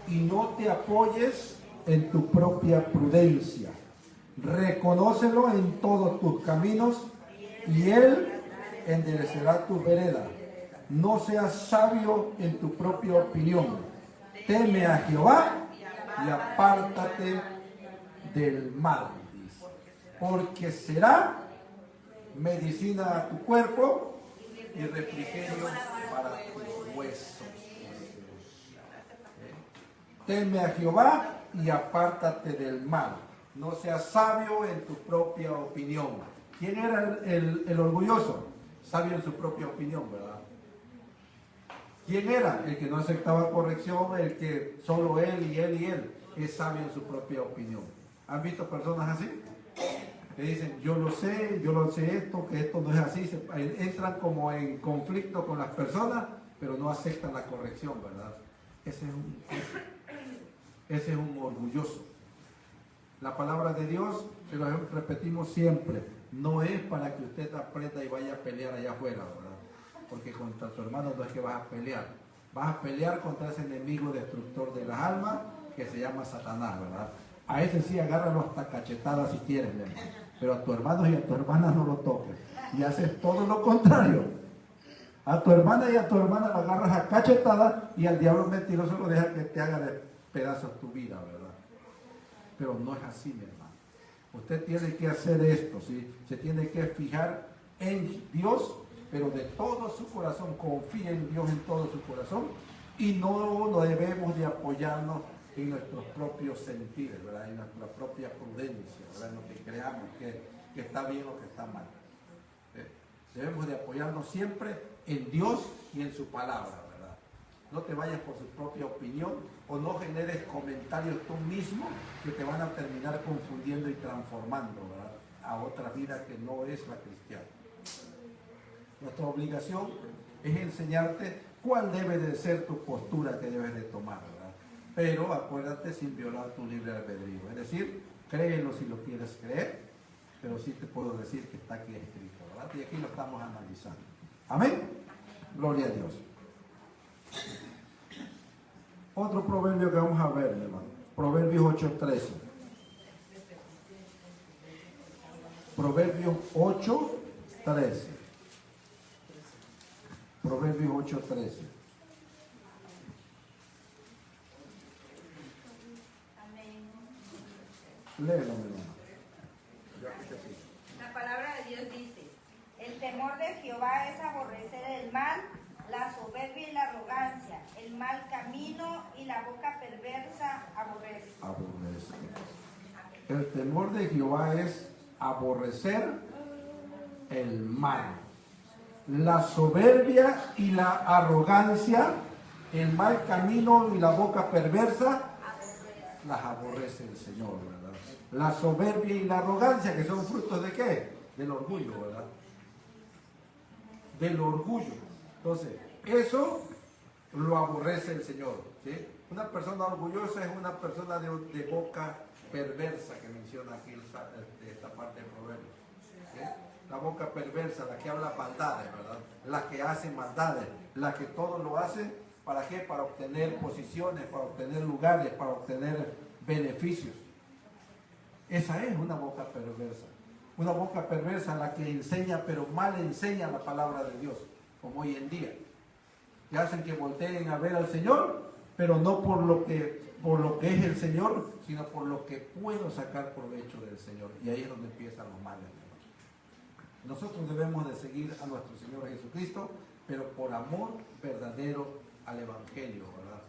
y no te apoyes en tu propia prudencia. Reconócelo en todos tus caminos y Él enderecerá tu vereda. No seas sabio en tu propia opinión. Teme a Jehová y apártate del mal, dice, porque será medicina a tu cuerpo y refrigerio para tus huesos. Teme a Jehová y apártate del mal. No seas sabio en tu propia opinión. ¿Quién era el orgulloso? Sabio en su propia opinión, ¿verdad? ¿Quién era? El que no aceptaba corrección, el que solo él y él y él es sabio en su propia opinión. ¿Han visto personas así? Que dicen, yo lo sé esto, que esto no es así. Entran como en conflicto con las personas, pero no aceptan la corrección, ¿verdad? Ese es un orgulloso. La palabra de Dios, se lo repetimos siempre, no es para que usted aprenda y vaya a pelear allá afuera, ¿verdad? Porque contra tu hermano no es que vas a pelear. Vas a pelear contra ese enemigo destructor de las almas que se llama Satanás, ¿verdad? A ese sí agárralo hasta cachetadas si quieres, mi hermano. Pero a tu hermano y a tu hermana no lo toques. Y haces todo lo contrario. A tu hermana y a tu hermana la agarras a cachetadas y al diablo mentiroso lo deja que te haga de pedazos tu vida, ¿verdad? Pero no es así, mi hermano. Usted tiene que hacer esto, ¿sí? Se tiene que fijar en Dios, pero de todo su corazón, confía en Dios en todo su corazón y no debemos de apoyarnos en nuestros propios sentidos, ¿verdad? En nuestra propia prudencia, ¿verdad? En lo que creamos que está bien o que está mal. Debemos de apoyarnos siempre en Dios y en su palabra, ¿verdad? No te vayas por su propia opinión o no generes comentarios tú mismo que te van a terminar confundiendo y transformando, ¿verdad? A otra vida que no es la cristiana. Nuestra obligación es enseñarte cuál debe de ser tu postura que debes de tomar, ¿verdad? Pero acuérdate sin violar tu libre albedrío. Es decir, créelo si lo quieres creer, pero sí te puedo decir que está aquí escrito, ¿verdad? Y aquí lo estamos analizando. Amén. Gloria a Dios. Otro proverbio que vamos a ver, hermano. Proverbios 8:13. Proverbios 8:13. Proverbios 8:13. Léelo, mi hermano. La palabra de Dios dice: el temor de Jehová es aborrecer el mal, la soberbia y la arrogancia, el mal camino y la boca perversa aborrece. Aborrece. El temor de Jehová es aborrecer el mal, la soberbia y la arrogancia, el mal camino y la boca perversa, las aborrece el Señor, ¿verdad? La soberbia y la arrogancia, que son frutos de ¿qué? Del orgullo, ¿verdad? Del orgullo. Entonces, eso lo aborrece el Señor, ¿sí? Una persona orgullosa es una persona de boca perversa, que menciona aquí esta parte del proverbio, ¿sí? La boca perversa, la que habla maldades, ¿verdad? La que hace maldades, la que todo lo hace, ¿para qué? Para obtener posiciones, para obtener lugares, para obtener beneficios. Esa es una boca perversa. Una boca perversa, la que enseña, pero mal enseña la palabra de Dios, como hoy en día. Que hacen que volteen a ver al Señor, pero no por lo que es el Señor, sino por lo que puedo sacar provecho del Señor. Y ahí es donde empiezan los males. Nosotros debemos de seguir a nuestro Señor Jesucristo, pero por amor verdadero al Evangelio, ¿verdad?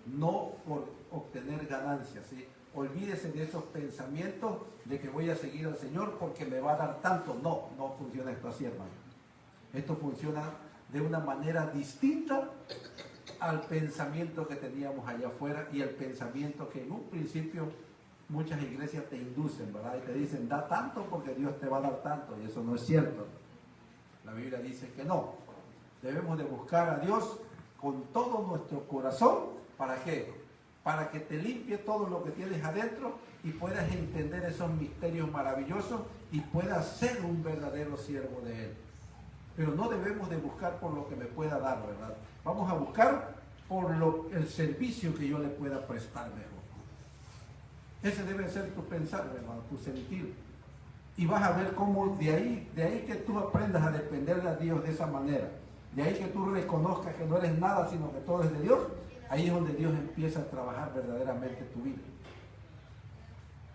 No por obtener ganancias, ¿sí? Olvídese de esos pensamientos de que voy a seguir al Señor porque me va a dar tanto. No, no funciona esto así, hermano. Esto funciona de una manera distinta al pensamiento que teníamos allá afuera y el pensamiento que en un principio muchas iglesias te inducen, ¿verdad? Y te dicen, da tanto porque Dios te va a dar tanto, y eso no es cierto. La Biblia dice que no. Debemos de buscar a Dios con todo nuestro corazón. ¿Para qué? Para que te limpie todo lo que tienes adentro y puedas entender esos misterios maravillosos y puedas ser un verdadero siervo de Él. Pero no debemos de buscar por lo que me pueda dar, ¿verdad? Vamos a buscar por el servicio que yo le pueda prestar mejor. Ese debe ser tu pensar, hermano, tu sentir. Y vas a ver cómo de ahí que tú aprendas a depender de Dios de esa manera. De ahí que tú reconozcas que no eres nada, sino que todo es de Dios. Ahí es donde Dios empieza a trabajar verdaderamente tu vida.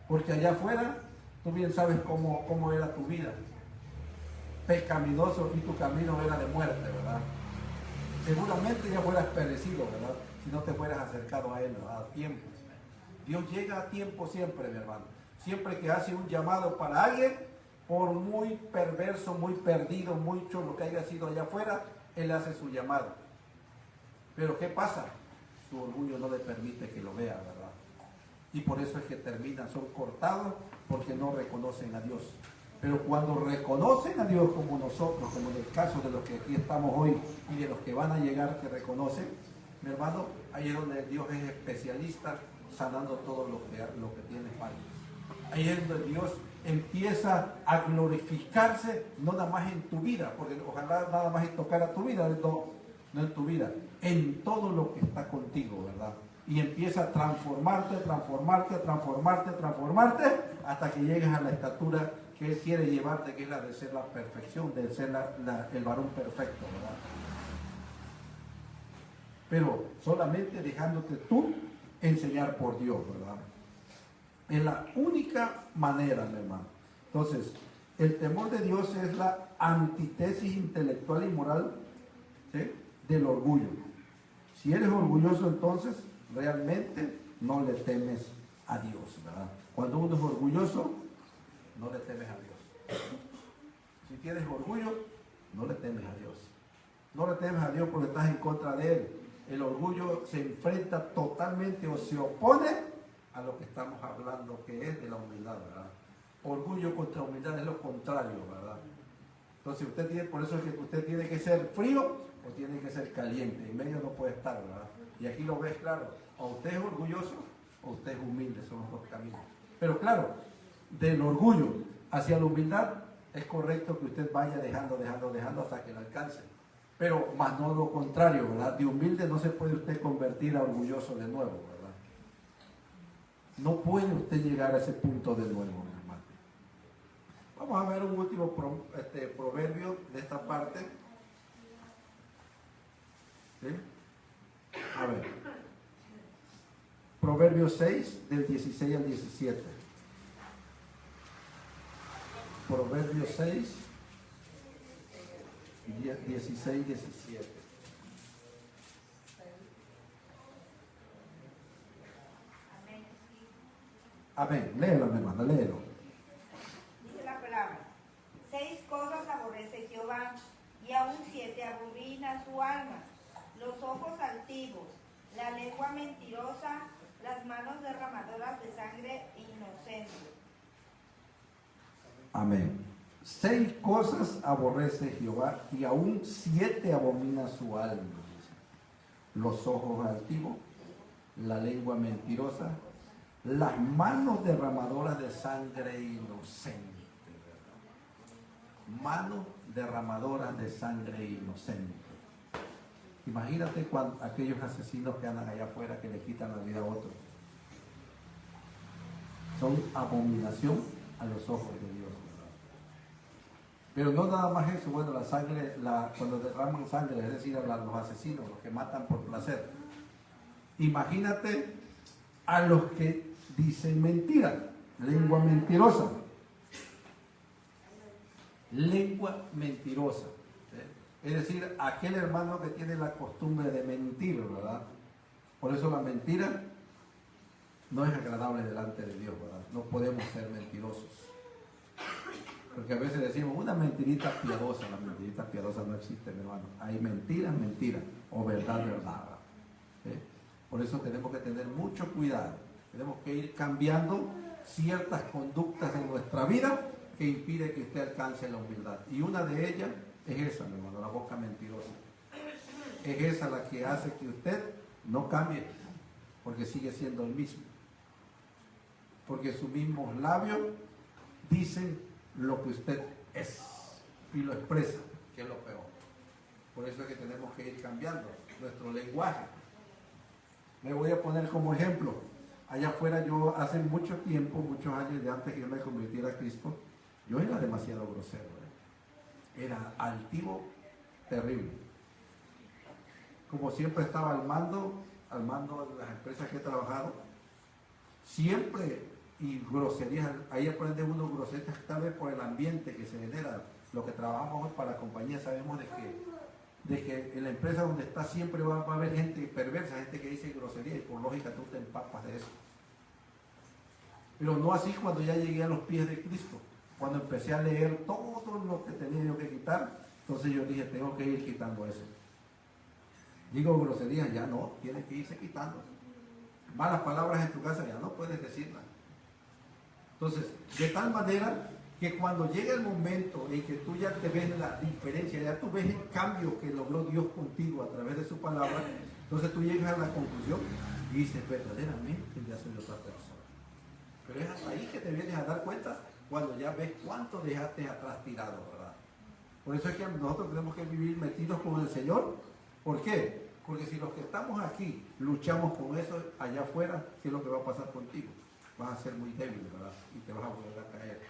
Porque allá afuera, tú bien sabes cómo era tu vida. Pecaminoso y tu camino era de muerte, ¿verdad? Seguramente ya fueras perecido, ¿verdad? Si no te fueras acercado a Él, ¿verdad? A tiempo. Dios llega a tiempo siempre, mi hermano. Siempre que hace un llamado para alguien, por muy perverso, muy perdido, mucho lo que haya sido allá afuera, Él hace su llamado. Pero ¿qué pasa? Su orgullo no le permite que lo vea, ¿verdad? Y por eso es que terminan, son cortados porque no reconocen a Dios. Pero cuando reconocen a Dios como nosotros, como en el caso de los que aquí estamos hoy y de los que van a llegar que reconocen, mi hermano, ahí es donde Dios es especialista sanando todo lo que tiene faltas. Ahí es donde Dios empieza a glorificarse, no nada más en tu vida, porque ojalá nada más tocara tu vida, no en tu vida, en todo lo que está contigo, ¿verdad? Y empieza a transformarte, hasta que llegues a la estatura que Él quiere llevarte, que es la de ser la perfección, de ser el varón perfecto, ¿verdad? Pero solamente dejándote tú enseñar por Dios, ¿verdad? Es la única manera, mi hermano. Entonces, el temor de Dios es la antítesis intelectual y moral, ¿sí?, del orgullo. Si eres orgulloso, entonces realmente no le temes a Dios, ¿verdad? Cuando uno es orgulloso, no le temes a Dios. Si tienes orgullo, no le temes a Dios. No le temes a Dios porque estás en contra de Él. El orgullo se enfrenta totalmente o se opone a lo que estamos hablando, que es de la humildad, ¿verdad? Orgullo contra humildad es lo contrario, ¿verdad? Entonces por eso es que usted tiene que ser frío o tiene que ser caliente. En medio no puede estar, ¿verdad? Y aquí lo ves claro. O usted es orgulloso o usted es humilde, son los dos caminos. Pero claro, del orgullo hacia la humildad es correcto que usted vaya dejando hasta que lo alcance. Pero más no lo contrario, ¿verdad? De humilde no se puede usted convertir a orgulloso de nuevo, ¿verdad? No puede usted llegar a ese punto de nuevo, mi hermano. Vamos a ver un último proverbio de esta parte. ¿Sí? A ver. Proverbio 6, del 16 al 17. Proverbio 6, 16, 17. Amén. Léelo, mi hermano, léelo. Dice la palabra: 6 cosas aborrece Jehová, y aún 7 abomina su alma: los ojos altivos, la lengua mentirosa, las manos derramadoras de sangre inocente. Amén. 6 cosas aborrece Jehová, y aún 7 abomina su alma. Los ojos altivos, la lengua mentirosa, las manos derramadoras de sangre inocente, ¿verdad? Manos derramadoras de sangre inocente. Imagínate cuando aquellos asesinos que andan allá afuera que le quitan la vida a otros. Son abominación a los ojos de Dios, ¿verdad? Pero no nada más eso. Bueno, la sangre, cuando derraman sangre, es decir, a los asesinos, los que matan por placer. Imagínate a los que dicen mentira, lengua mentirosa. Lengua mentirosa. Es decir, aquel hermano que tiene la costumbre de mentir, ¿verdad? Por eso la mentira no es agradable delante de Dios, ¿verdad? No podemos ser mentirosos. Porque a veces decimos una mentirita piadosa. La mentirita piadosa no existe, mi hermano. Hay mentiras, mentiras, o verdad, verdad. ¿Sí? Por eso tenemos que tener mucho cuidado. Tenemos que ir cambiando ciertas conductas en nuestra vida que impide que usted alcance la humildad. Y una de ellas es esa, mi hermano, la boca mentirosa. Es esa la que hace que usted no cambie, porque sigue siendo el mismo. Porque sus mismos labios dicen lo que usted es y lo expresa, que es lo peor. Por eso es que tenemos que ir cambiando nuestro lenguaje. Me voy a poner como ejemplo. Allá afuera yo hace mucho tiempo, muchos años de antes que yo me convirtiera a Cristo, yo era demasiado grosero. Era altivo, terrible. Como siempre estaba al mando de las empresas que he trabajado, siempre, y groserías, ahí aprende uno groserías, tal vez por el ambiente que se genera. Lo que trabajamos para la compañía sabemos de que en la empresa donde está siempre va a haber gente perversa, gente que dice grosería, y por lógica tú te empapas de eso. Pero no así cuando ya llegué a los pies de Cristo. Cuando empecé a leer todo lo que tenía yo que quitar, entonces yo dije, tengo que ir quitando eso. Digo groserías, ya no, tienes que irse quitando. Malas palabras en tu casa ya no puedes decirlas. Entonces, de tal manera que cuando llega el momento en que tú ya te ves la diferencia, ya tú ves el cambio que logró Dios contigo a través de su palabra, entonces tú llegas a la conclusión y dices, verdaderamente ya soy otra persona. Pero es hasta ahí que te vienes a dar cuenta cuando ya ves cuánto dejaste atrás tirado, ¿verdad? Por eso es que nosotros tenemos que vivir metidos con el Señor. ¿Por qué? Porque si los que estamos aquí luchamos con eso allá afuera, ¿qué es lo que va a pasar contigo? Vas a ser muy débil, ¿verdad? Y te vas a volver a caer.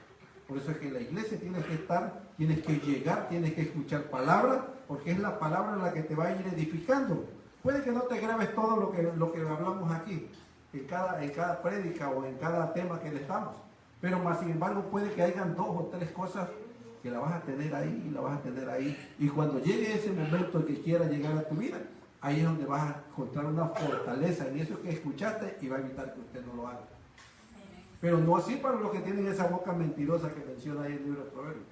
Por eso es que en la iglesia tienes que estar, tienes que llegar, tienes que escuchar palabra, porque es la palabra la que te va a ir edificando. Puede que no te grabes todo lo que hablamos aquí, en cada prédica o en cada tema que le damos. Pero más sin embargo puede que hayan 2 o 3 cosas que la vas a tener ahí y la vas a tener ahí. Y cuando llegue ese momento que quiera llegar a tu vida, ahí es donde vas a encontrar una fortaleza en eso que escuchaste y va a evitar que usted no lo haga. Pero no así para los que tienen esa boca mentirosa que menciona ahí el libro de Proverbios.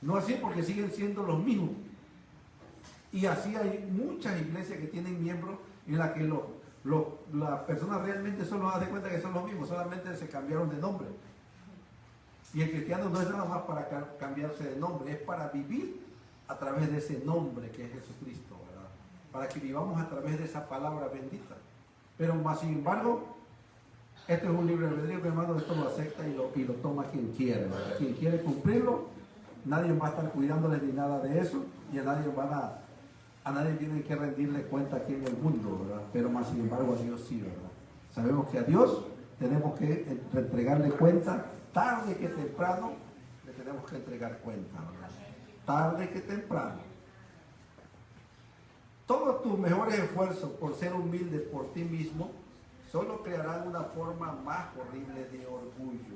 No así porque siguen siendo los mismos. Y así hay muchas iglesias que tienen miembros en las que las personas realmente solo dan cuenta que son los mismos, solamente se cambiaron de nombre. Y el cristiano no es nada más para cambiarse de nombre, es para vivir a través de ese nombre que es Jesucristo, ¿verdad? Para que vivamos a través de esa palabra bendita. Pero más sin embargo, esto es un libre albedrío, mi hermano, esto lo acepta y lo toma quien quiere, ¿verdad? Quien quiere cumplirlo, nadie va a estar cuidándoles ni nada de eso, y a nadie tiene que rendirle cuenta aquí en el mundo, ¿verdad? Pero más sin embargo a Dios sí, ¿verdad? Sabemos que a Dios tenemos que entregarle cuenta, tarde que temprano le tenemos que entregar cuenta, ¿verdad? Tarde que temprano. Todos tus mejores esfuerzos por ser humilde por ti mismo solo crearán una forma más horrible de orgullo.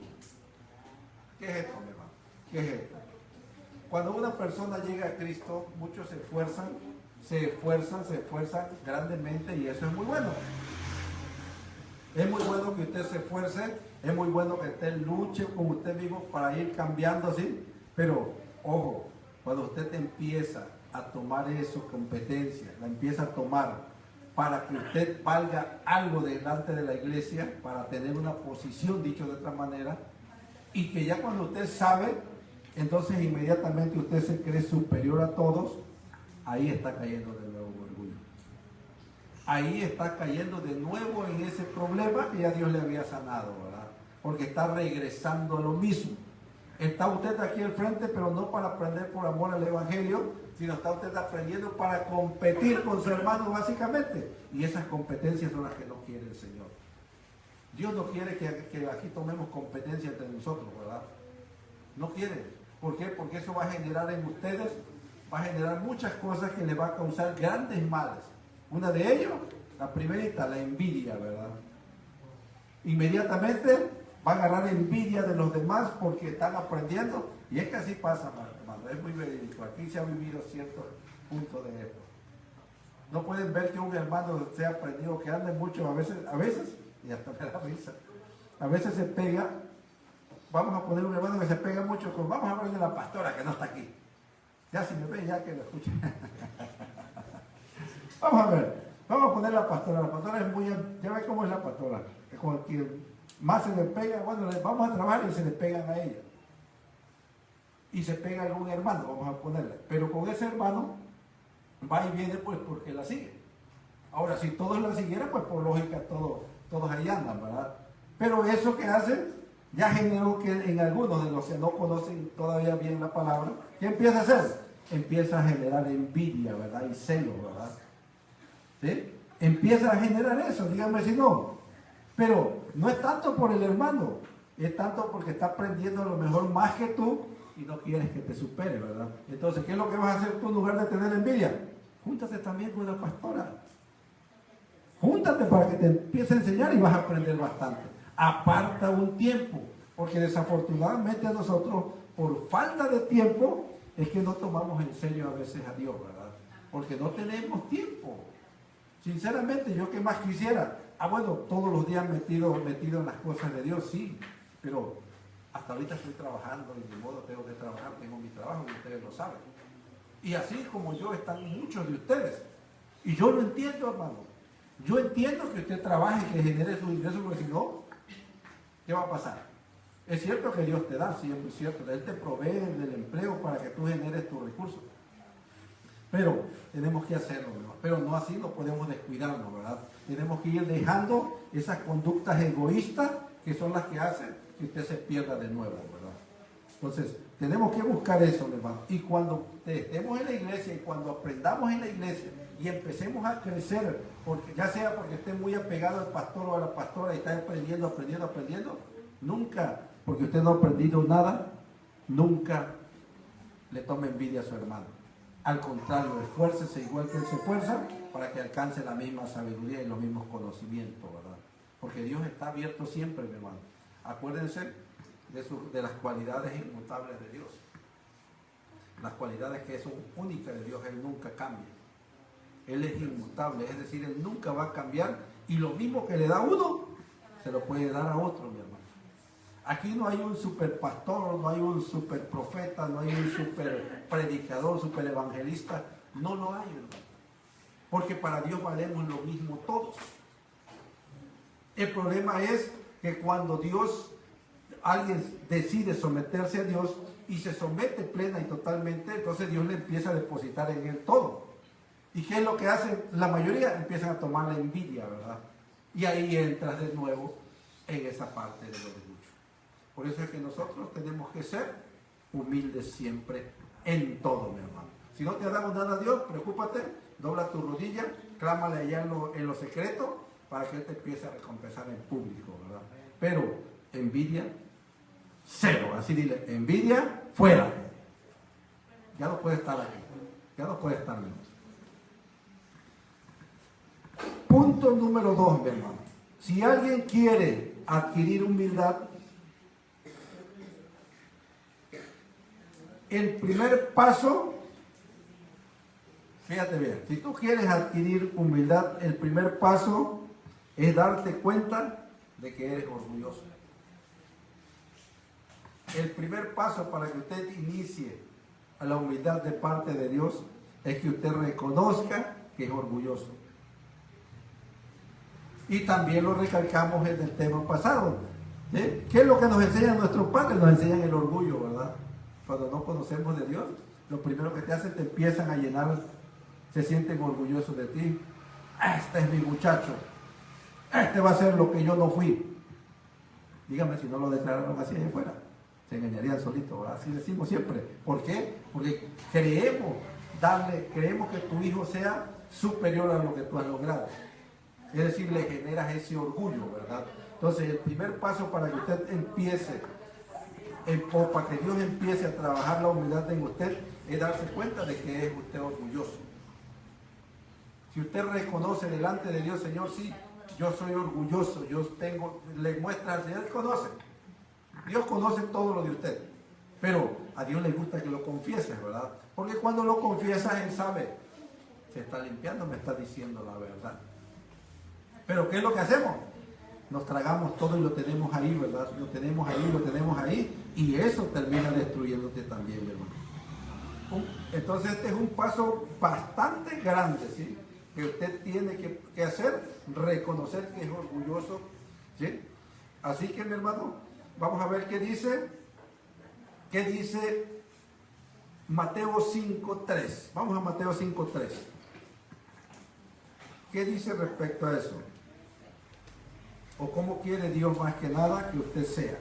¿Qué es esto, mi hermano? ¿Qué es esto? Cuando una persona llega a Cristo, muchos se esfuerzan grandemente, y eso es muy bueno. Es muy bueno que usted se esfuerce, es muy bueno que usted luche con usted mismo para ir cambiando así, pero ojo, cuando usted empieza a tomar eso, competencia, la empieza a tomar para que usted valga algo delante de la iglesia, para tener una posición, dicho de otra manera, y que ya cuando usted sabe, entonces inmediatamente usted se cree superior a todos, ahí está cayendo de nuevo orgullo. Ahí está cayendo de nuevo en ese problema que ya Dios le había sanado, ¿verdad? Porque está regresando a lo mismo. Está usted aquí al frente, pero no para aprender por amor al Evangelio, sino está usted aprendiendo para competir con su hermano básicamente. Y esas competencias son las que no quiere el Señor. Dios no quiere que aquí tomemos competencia entre nosotros, ¿verdad? No quiere. ¿Por qué? Porque eso va a generar en ustedes, va a generar muchas cosas que les va a causar grandes males. Una de ellos, la primerita, la envidia, ¿verdad? Inmediatamente va a agarrar envidia de los demás porque están aprendiendo. Y es que así pasa, hermano, es muy verídico. Aquí se ha vivido ciertos puntos de esto. No pueden ver que un hermano sea aprendido, que ande mucho, a veces, y hasta me da risa, a veces se pega. Vamos a poner un hermano que se pega mucho con, vamos a hablar de la pastora que no está aquí. Ya si me ven, ya que lo escuchen. Vamos a ver, vamos a poner la pastora. La pastora es muy, ya ve cómo es la pastora. Es como que más se le pega, bueno, vamos a trabajar y se le pegan a ella. Y se pega a algún hermano, vamos a ponerle. Pero con ese hermano va y viene pues porque la sigue. Ahora, si todos la siguieran, pues por lógica todos ahí andan, ¿verdad? Pero eso que hacen ya generó que en algunos de los que no conocen todavía bien la palabra, ¿qué empieza a hacer? Empieza a generar envidia, ¿verdad? Y celo, ¿verdad? ¿Sí? Empieza a generar eso, dígame si no. Pero no es tanto por el hermano, es tanto porque está aprendiendo a lo mejor más que tú y no quieres que te supere, ¿verdad? Entonces, ¿qué es lo que vas a hacer tú en lugar de tener envidia? Júntate también con la pastora. Júntate para que te empiece a enseñar y vas a aprender bastante. Aparta un tiempo, porque desafortunadamente a nosotros, por falta de tiempo, es que no tomamos en serio a veces a Dios, ¿verdad? Porque no tenemos tiempo. Sinceramente, yo que más quisiera, bueno, todos los días metido en las cosas de Dios, sí, pero hasta ahorita estoy trabajando y de modo tengo que trabajar, tengo mi trabajo y ustedes lo saben. Y así como yo están muchos de ustedes. Y yo lo entiendo, hermano. Yo entiendo que usted trabaje, que genere su ingreso, porque si no, ¿qué va a pasar? Es cierto que Dios te da, sí, es muy cierto. Él te provee del empleo para que tú generes tus recursos. Pero tenemos que hacerlo, ¿verdad? Pero no así, no podemos descuidarnos, ¿verdad? Tenemos que ir dejando esas conductas egoístas que son las que hacen que usted se pierda de nuevo, ¿verdad? Entonces, tenemos que buscar eso, hermano. Y cuando estemos en la iglesia y cuando aprendamos en la iglesia y empecemos a crecer, porque ya sea porque esté muy apegado al pastor o a la pastora y está aprendiendo, nunca, porque usted no ha aprendido nada, nunca le tome envidia a su hermano. Al contrario, esfuércese igual que él se esfuerza para que alcance la misma sabiduría y los mismos conocimientos, ¿verdad? Porque Dios está abierto siempre, mi hermano. Acuérdense de las cualidades inmutables de Dios. Las cualidades que son únicas de Dios, Él nunca cambia. Él es inmutable, es decir, Él nunca va a cambiar y lo mismo que le da a uno, se lo puede dar a otro, mi hermano. Aquí no hay un super pastor, no hay un super profeta, no hay un super predicador, super evangelista. No lo hay, hermano. Porque para Dios valemos lo mismo todos. El problema es que cuando alguien decide someterse a Dios y se somete plena y totalmente, entonces Dios le empieza a depositar en él todo. ¿Y qué es lo que hacen? La mayoría empiezan a tomar la envidia, ¿verdad? Y ahí entras de nuevo en esa parte de los orgullo. Por eso es que nosotros tenemos que ser humildes siempre en todo, mi hermano. Si no te ha dado nada a Dios, preocúpate, dobla tu rodilla, clámale allá en lo secreto para que Él te empiece a recompensar en público, ¿verdad? Pero envidia, cero. Así dile, envidia, fuera. Ya no puede estar aquí, ya no puede estar menos. Punto número 2, mi hermano. Si alguien quiere adquirir humildad, el primer paso, fíjate bien, si tú quieres adquirir humildad, el primer paso es darte cuenta de que eres orgulloso. El primer paso para que usted inicie a la humildad de parte de Dios es que usted reconozca que es orgulloso. Y también lo recalcamos en el tema pasado. ¿Sí? ¿Qué es lo que nos enseñan nuestros padres? Nos enseñan el orgullo, ¿verdad? Cuando no conocemos de Dios, lo primero que te hacen, te empiezan a llenar, se sienten orgullosos de ti. Este es mi muchacho, este va a ser lo que yo no fui. Dígame si no lo declararon así allá afuera, se engañarían solitos, ¿verdad? Así decimos siempre. ¿Por qué? Porque creemos que tu hijo sea superior a lo que tú has logrado. Es decir, le generas ese orgullo, ¿verdad? Entonces, el primer paso para que usted empiece, o para que Dios empiece a trabajar la humildad en usted, es darse cuenta de que es usted orgulloso. Si usted reconoce delante de Dios, Señor, sí, yo soy orgulloso, le muestra al Señor, Dios conoce todo lo de usted, pero a Dios le gusta que lo confieses, ¿verdad? Porque cuando lo confiesas, Él sabe, se está limpiando, me está diciendo la verdad. Pero ¿qué es lo que hacemos? Nos tragamos todo y lo tenemos ahí, ¿verdad? Lo tenemos ahí, y eso termina destruyéndote también, hermano. Entonces este es un paso bastante grande, ¿sí? Que usted tiene que hacer, reconocer que es orgulloso, ¿sí? Así que, mi hermano, vamos a ver qué dice Mateo 5.3. Vamos a Mateo 5.3. ¿Qué dice respecto a eso? ¿O cómo quiere Dios más que nada que usted sea?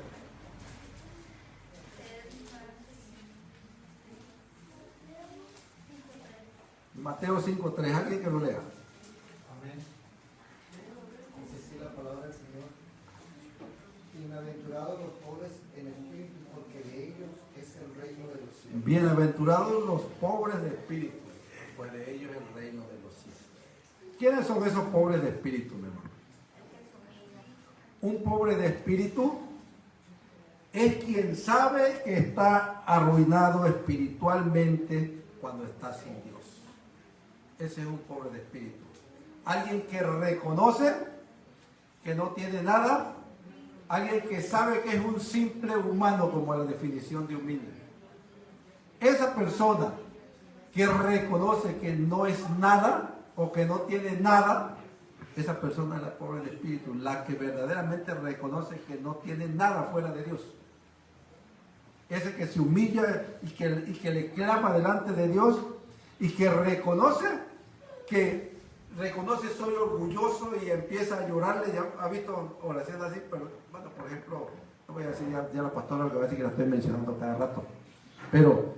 Mateo 5.3, alguien que lo lea. Amén. Dice así la palabra del Señor. Bienaventurados los pobres en espíritu, porque de ellos es el reino de los cielos. Bienaventurados los pobres de espíritu, pues de ellos es el reino de los cielos. ¿Quiénes son esos pobres de espíritu, mi hermano? Un pobre de espíritu es quien sabe que está arruinado espiritualmente cuando está sin Dios. Ese es un pobre de espíritu. Alguien que reconoce que no tiene nada, alguien que sabe que es un simple humano, como la definición de humilde. Esa persona que reconoce que no es nada o que no tiene nada, esa persona es la pobre de espíritu, la que verdaderamente reconoce que no tiene nada fuera de Dios. Ese que se humilla y que le clama delante de Dios y que reconoce soy orgulloso y empieza a llorarle. Ya ha visto oraciones así, pero bueno, por ejemplo, no voy a decir ya la pastora, lo que va a decir que la estoy mencionando cada rato, pero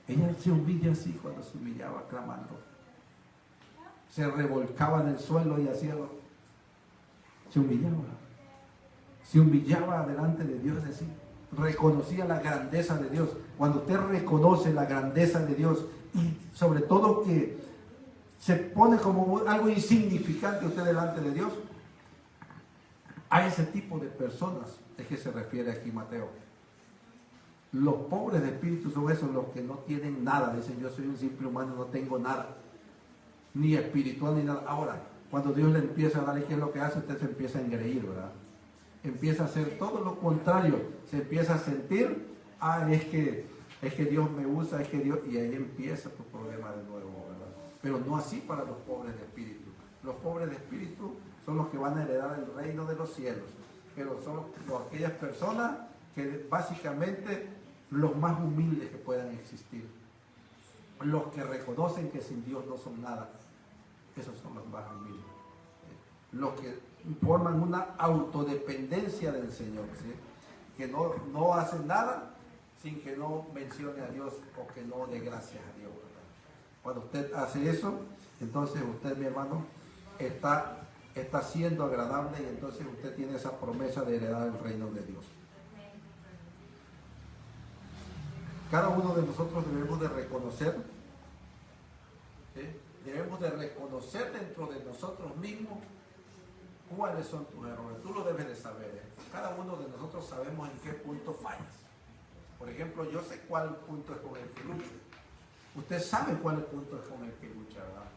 ella se humilla así cuando se humillaba clamando. Se revolcaba en el suelo y hacía se humillaba delante de Dios, así, reconocía la grandeza de Dios. Cuando usted reconoce la grandeza de Dios y sobre todo que se pone como algo insignificante usted delante de Dios, a ese tipo de personas es que se refiere aquí Mateo. Los pobres de espíritu son esos, los que no tienen nada. Dicen, yo soy un simple humano, no tengo nada, ni espiritual ni nada. Ahora, cuando Dios le empieza a darle, ¿qué es lo que hace? Usted se empieza a engreír, ¿verdad? Empieza a hacer todo lo contrario. Se empieza a sentir, es que Dios me usa, es que Dios... Y ahí empieza tu problema de nuevo, ¿verdad? Pero no así para los pobres de espíritu. Los pobres de espíritu son los que van a heredar el reino de los cielos. Pero son aquellas personas que básicamente los más humildes que puedan existir. Los que reconocen que sin Dios no son nada. Esos son los más humildes. Los que forman una autodependencia del Señor, ¿sí? Que no hacen nada sin que no mencione a Dios o que no dé gracias a Dios, ¿verdad? Cuando usted hace eso, entonces usted, mi hermano, está siendo agradable y entonces usted tiene esa promesa de heredar el reino de Dios. Cada uno de nosotros debemos de reconocer, debemos de reconocer dentro de nosotros mismos cuáles son tus errores. Tú lo debes de saber. Cada uno de nosotros sabemos en qué punto fallas. Por ejemplo, yo sé cuál punto es con el que lucho. Usted sabe cuál punto es con el que lucha, ¿verdad?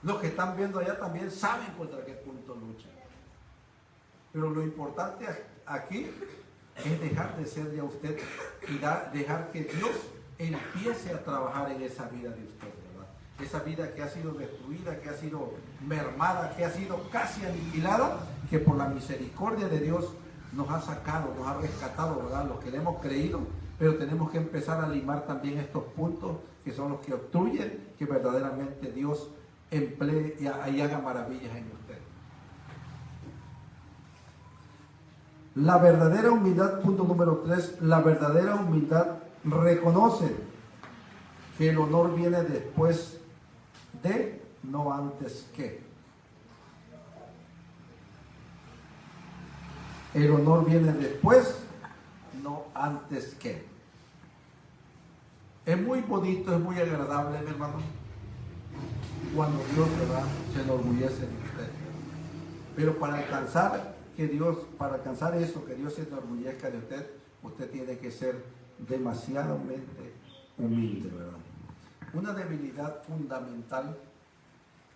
Los que están viendo allá también saben contra qué punto luchan. Pero lo importante aquí es dejar de ser ya usted y dejar que Dios empiece a trabajar en esa vida de usted, ¿verdad? Esa vida que ha sido destruida, que ha sido mermada, que ha sido casi aniquilada, que por la misericordia de Dios nos ha sacado, nos ha rescatado, ¿verdad? Los que le hemos creído, pero tenemos que empezar a limar también estos puntos que son los que obstruyen que verdaderamente Dios emplee y haga maravillas en usted. La verdadera humildad, punto número 3, la verdadera humildad reconoce que el honor viene después de, no antes que. El honor viene después, no antes que. Es muy bonito, es muy agradable, mi hermano, cuando Dios, ¿verdad?, se enorgullece de usted. Pero para alcanzar eso, que Dios se enorgullezca de usted, usted tiene que ser demasiadamente humilde, ¿verdad? Una debilidad fundamental,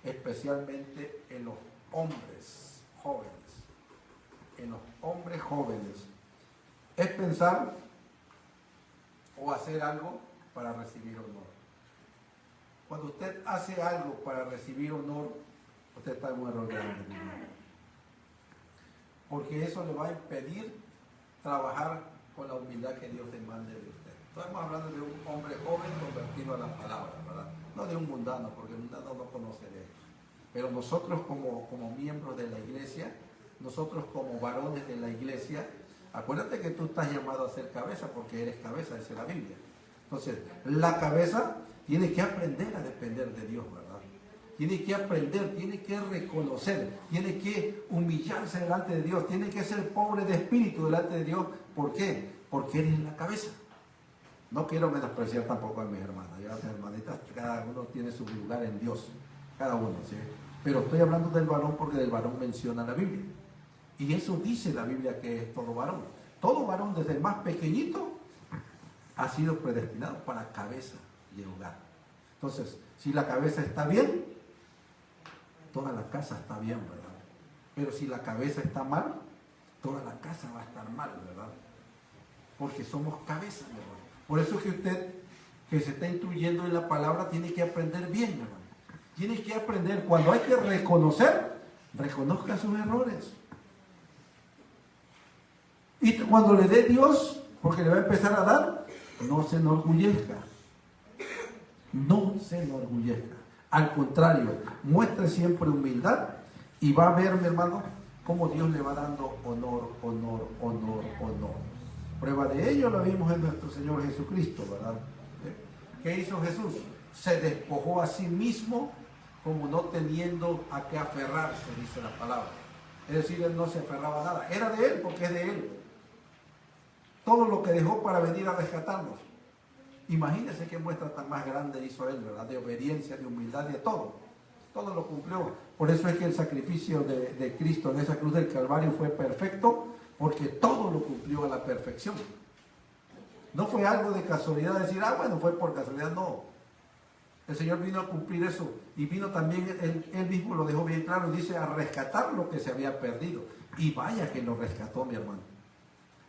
especialmente en los hombres jóvenes, es pensar o hacer algo para recibir honor. Cuando usted hace algo para recibir honor, usted está en un error grande, porque eso le va a impedir trabajar con la humildad que Dios demande de usted. Estamos hablando de un hombre joven convertido a la palabra, ¿verdad? No de un mundano, porque el mundano no conoce de él. Pero nosotros como miembros de la iglesia, nosotros como varones de la iglesia, acuérdate que tú estás llamado a ser cabeza porque eres cabeza, dice la Biblia. Entonces, la cabeza tiene que aprender a depender de Dios, ¿verdad? Tiene que aprender, tiene que reconocer, tiene que humillarse delante de Dios, tiene que ser pobre de espíritu delante de Dios. ¿Por qué? Porque eres la cabeza. No quiero menospreciar tampoco a mis hermanas. Ya las hermanitas, cada uno tiene su lugar en Dios. Cada uno, ¿sí? Pero estoy hablando del varón porque del varón menciona la Biblia. Y eso dice la Biblia que es todo varón. Todo varón, desde el más pequeñito, ha sido predestinado para cabeza y hogar. Entonces, si la cabeza está bien, toda la casa está bien, ¿verdad? Pero si la cabeza está mal, toda la casa va a estar mal, ¿verdad? Porque somos cabeza, ¿verdad? Por eso es que usted, que se está instruyendo en la palabra, tiene que aprender bien, ¿verdad? Tiene que aprender, cuando hay que reconocer, reconozca sus errores. Y cuando le dé Dios, porque le va a empezar a dar, no se enorgullezca. No se enorgullezca. Al contrario, muestre siempre humildad y va a ver, mi hermano, cómo Dios le va dando honor, honor, honor, honor. Prueba de ello la vimos en nuestro Señor Jesucristo, ¿verdad? ¿Qué hizo Jesús? Se despojó a sí mismo como no teniendo a qué aferrarse, dice la palabra. Es decir, él no se aferraba a nada. Era de él porque es de él. Todo lo que dejó para venir a rescatarnos. Imagínense qué muestra tan más grande hizo él, ¿verdad? De obediencia, de humildad, de todo. Todo lo cumplió. Por eso es que el sacrificio de Cristo en esa cruz del Calvario fue perfecto, porque todo lo cumplió a la perfección. No fue algo de casualidad, decir, bueno, fue por casualidad, no. El Señor vino a cumplir eso y vino también, él mismo lo dejó bien claro, dice, a rescatar lo que se había perdido. Y vaya que nos rescató, mi hermano.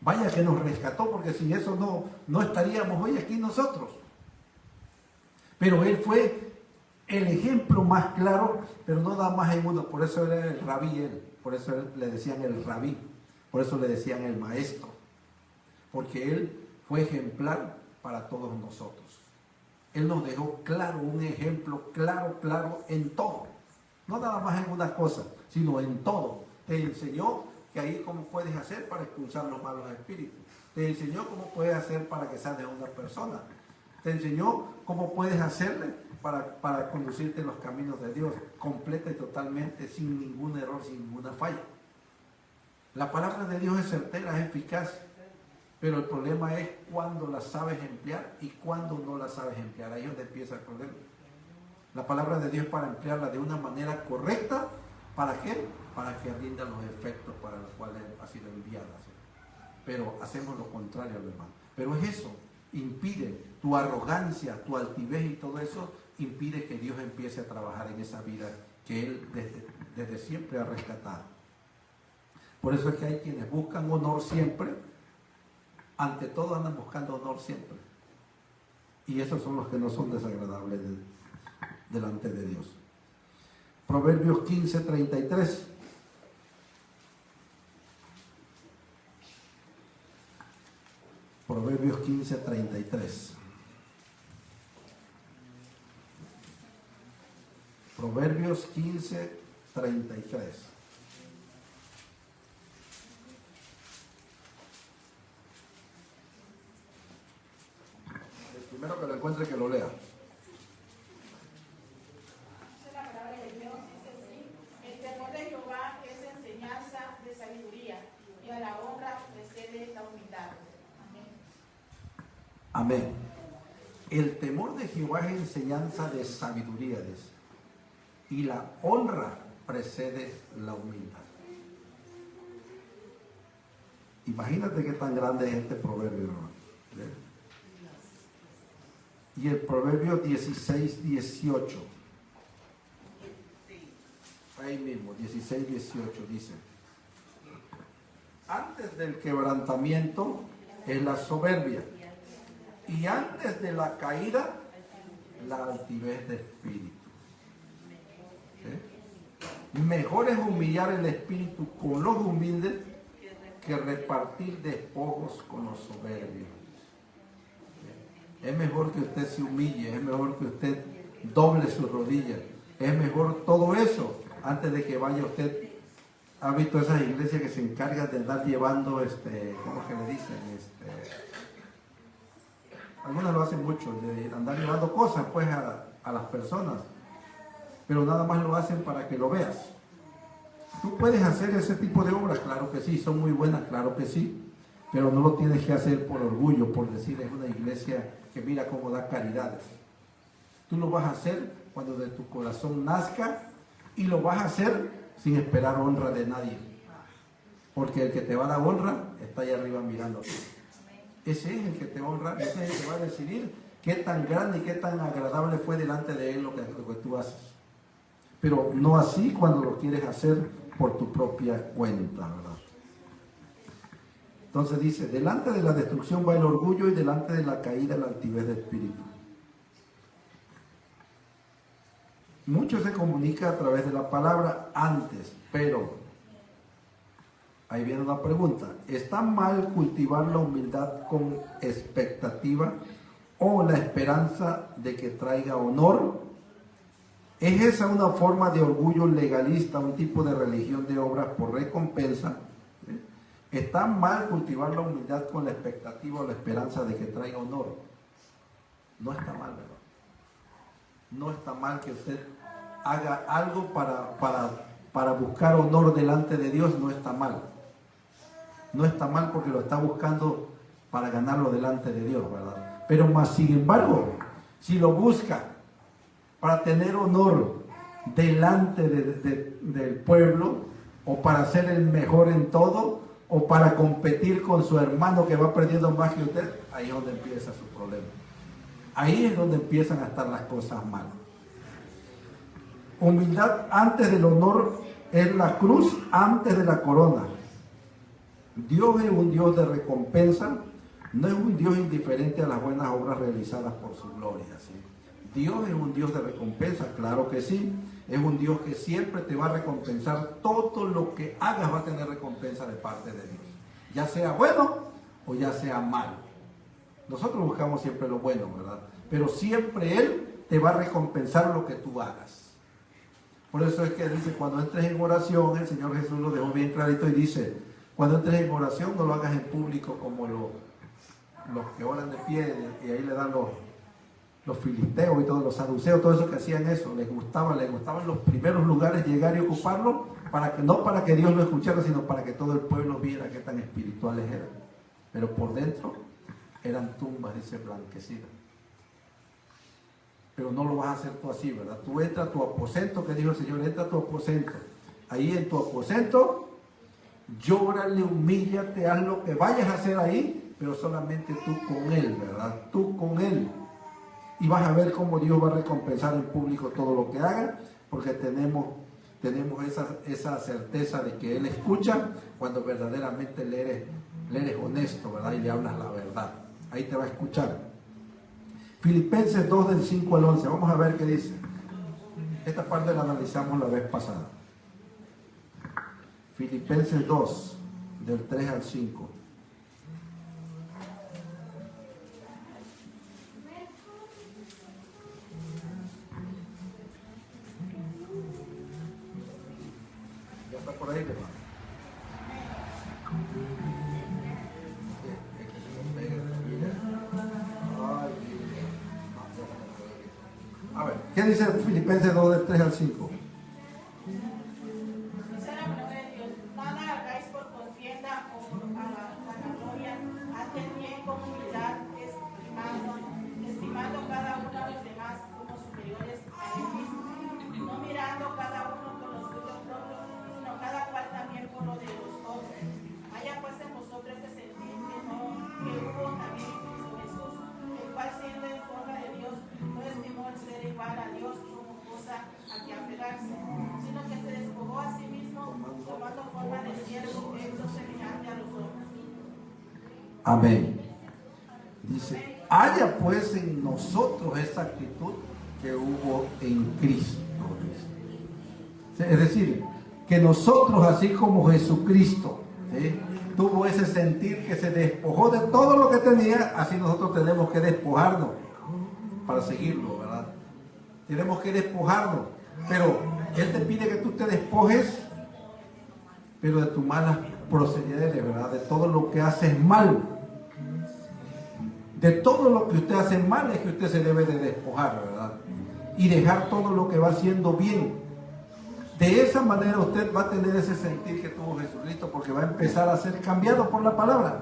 Vaya que nos rescató, porque sin eso no estaríamos hoy aquí nosotros. Pero él fue el ejemplo más claro, pero no nada más en uno. Por eso era el rabí él. Por eso le decían el rabí. Por eso le decían el maestro. Porque él fue ejemplar para todos nosotros. Él nos dejó claro, un ejemplo claro en todo. No nada más en una cosa, sino en todo. Te enseñó que ahí cómo puedes hacer para expulsar los malos espíritus. Te enseñó cómo puedes hacer para que sane a una persona. Te enseñó cómo puedes hacerle para conducirte en los caminos de Dios, completa y totalmente, sin ningún error, sin ninguna falla. La palabra de Dios es certera, es eficaz, pero el problema es cuando la sabes emplear y cuando no la sabes emplear. Ahí es donde empieza el problema. La palabra de Dios es para emplearla de una manera correcta. ¿Para qué? Para que rinda los efectos para los cuales ha sido enviada. ¿Sí? Pero hacemos lo contrario, hermano. Pero es eso, impide tu arrogancia, tu altivez y todo eso, impide que Dios empiece a trabajar en esa vida que Él desde siempre ha rescatado. Por eso es que hay quienes buscan honor siempre, ante todo andan buscando honor siempre. Y esos son los que no son desagradables delante de Dios. Proverbios 15:33. Proverbios 15:33. Proverbios 15:33. El primero que lo encuentre que lo lea. Dice la palabra de Dios, dice así: el temor de Jehová es enseñanza de sabiduría, y a la honra precede la humildad. Amén. Amén. El temor de Jehová es enseñanza de sabiduría, dice, y la honra precede la humildad. Imagínate qué tan grande es este proverbio, hermano. Y el proverbio 16:18. Ahí mismo, 16:18 dice: antes del quebrantamiento es la soberbia, y antes de la caída, la altivez de espíritu. ¿Sí? Mejor es humillar el espíritu con los humildes que repartir despojos con los soberbios. Es mejor que usted se humille, es mejor que usted doble sus rodillas, es mejor todo eso antes de que vaya usted. ¿Ha visto esas iglesias que se encargan de andar llevando, ¿cómo que le dicen? Algunas lo hacen mucho, de andar llevando cosas pues a las personas, pero nada más lo hacen para que lo veas. ¿Tú puedes hacer ese tipo de obras? Claro que sí, son muy buenas, claro que sí, pero no lo tienes que hacer por orgullo, por decir es una iglesia que mira cómo da caridades. Tú lo vas a hacer cuando de tu corazón nazca, y lo vas a hacer sin esperar honra de nadie, porque el que te va a dar honra está allá arriba mirándote. Ese es el que te honra, ese es el que va a decidir qué tan grande y qué tan agradable fue delante de él lo que tú haces. Pero no así cuando lo quieres hacer por tu propia cuenta, ¿verdad? Entonces dice: delante de la destrucción va el orgullo, y delante de la caída la altivez de espíritu. Mucho se comunica a través de la palabra antes, pero ahí viene una pregunta: ¿está mal cultivar la humildad con expectativa o la esperanza de que traiga honor? ¿Es esa una forma de orgullo legalista, un tipo de religión de obras por recompensa? ¿Está mal cultivar la humildad con la expectativa o la esperanza de que traiga honor? No está mal, ¿verdad? No está mal que usted haga algo para buscar honor delante de Dios, no está mal. No está mal porque lo está buscando para ganarlo delante de Dios, ¿verdad? Pero más sin embargo, si lo busca para tener honor delante del pueblo, o para ser el mejor en todo, o para competir con su hermano que va perdiendo más que usted, ahí es donde empieza su problema. Ahí es donde empiezan a estar las cosas mal. Humildad antes del honor es la cruz antes de la corona. Dios es un Dios de recompensa, no es un Dios indiferente a las buenas obras realizadas por su gloria, ¿sí? Dios es un Dios de recompensa, claro que sí. Es un Dios que siempre te va a recompensar. Todo lo que hagas va a tener recompensa de parte de Dios, ya sea bueno o ya sea malo. Nosotros buscamos siempre lo bueno, ¿verdad? Pero siempre Él te va a recompensar lo que tú hagas. Por eso es que dice, cuando entres en oración, el Señor Jesús lo dejó bien clarito y dice, cuando entres en oración no lo hagas en público como los que oran de pie y ahí le dan los filisteos y todos los saduceos, todo eso que hacían eso, les gustaban los primeros lugares llegar y ocuparlo, no para que Dios lo escuchara, sino para que todo el pueblo viera qué tan espirituales eran. Pero por dentro eran tumbas, dice, blanquecidas. Pero no lo vas a hacer tú así, ¿verdad? Tú entra a tu aposento, que dijo el Señor, entra a tu aposento. Ahí en tu aposento, llórale, humíllate, haz lo que vayas a hacer ahí, pero solamente tú con Él, ¿verdad? Tú con Él. Y vas a ver cómo Dios va a recompensar en público todo lo que haga, porque tenemos esa certeza de que Él escucha cuando verdaderamente le eres honesto, ¿verdad? Y le hablas la verdad. Ahí te va a escuchar. Filipenses 2 del 5 al 11. Vamos a ver qué dice. Esta parte la analizamos la vez pasada. Filipenses 2 del 3 al 5. Ya está por ahí, hermano. A ver, ¿qué dice Filipenses 2 del 3 al 5? Dice la palabra de Dios: nada hagáis por contienda o por vanagloria, antes bien con humildad, estimando cada uno a los demás como superiores a él mismo, no mirando cada uno por los suyos propios, sino cada cual también por lo de los otros. Haya pues en vosotros ese sentir que hubo también en Cristo Jesús, el cual siendo en forma de Dios, no estimó el ser igual a Dios como cosa a que apegarse, sino que se despojó a sí mismo, tomando forma de siervo, hecho semejante a los hombres. Amén. Dice, haya pues en nosotros esa actitud que hubo en Cristo. Dice. Es decir, que nosotros, así como Jesucristo, ¿sí?, tuvo ese sentir que se despojó de todo lo que tenía, así nosotros tenemos que despojarnos para seguirlo, ¿verdad? Tenemos que despojarnos, pero Él te pide que tú te despojes, pero de tus malas procederes, ¿verdad? De todo lo que haces mal. De todo lo que usted hace mal es que usted se debe de despojar, ¿verdad? Y dejar todo lo que va haciendo bien. De esa manera usted va a tener ese sentir que tuvo Jesucristo, porque va a empezar a ser cambiado por la palabra.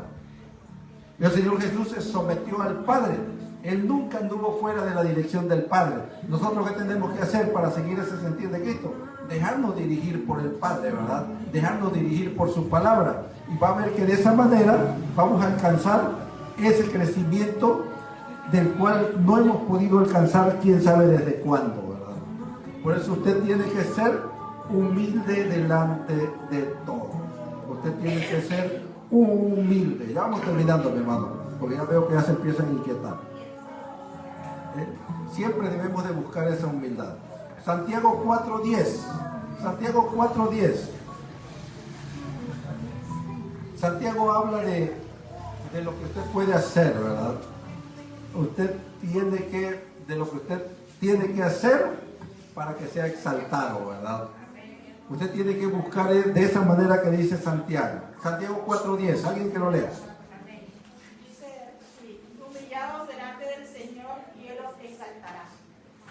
El Señor Jesús se sometió al Padre. Él nunca anduvo fuera de la dirección del Padre. Nosotros, ¿qué tenemos que hacer para seguir ese sentir de Cristo? Dejarnos dirigir por el Padre, ¿verdad? Dejarnos dirigir por su palabra. Y va a ver que de esa manera vamos a alcanzar ese crecimiento del cual no hemos podido alcanzar quién sabe desde cuándo, ¿verdad? Por eso usted tiene que ser humilde delante de todo. Usted tiene que ser humilde. Ya vamos terminando, mi hermano, porque ya veo que ya se empiezan a inquietar. Siempre debemos de buscar esa humildad. Santiago 4:10. Santiago 4:10. Santiago habla de lo que usted puede hacer, ¿verdad? Usted tiene que, de lo que usted tiene que hacer para que sea exaltado, ¿verdad? Usted tiene que buscar de esa manera que dice Santiago. Santiago 4:10, alguien que lo lea. Dice, sí, humillaos delante del Señor y Él os exaltará.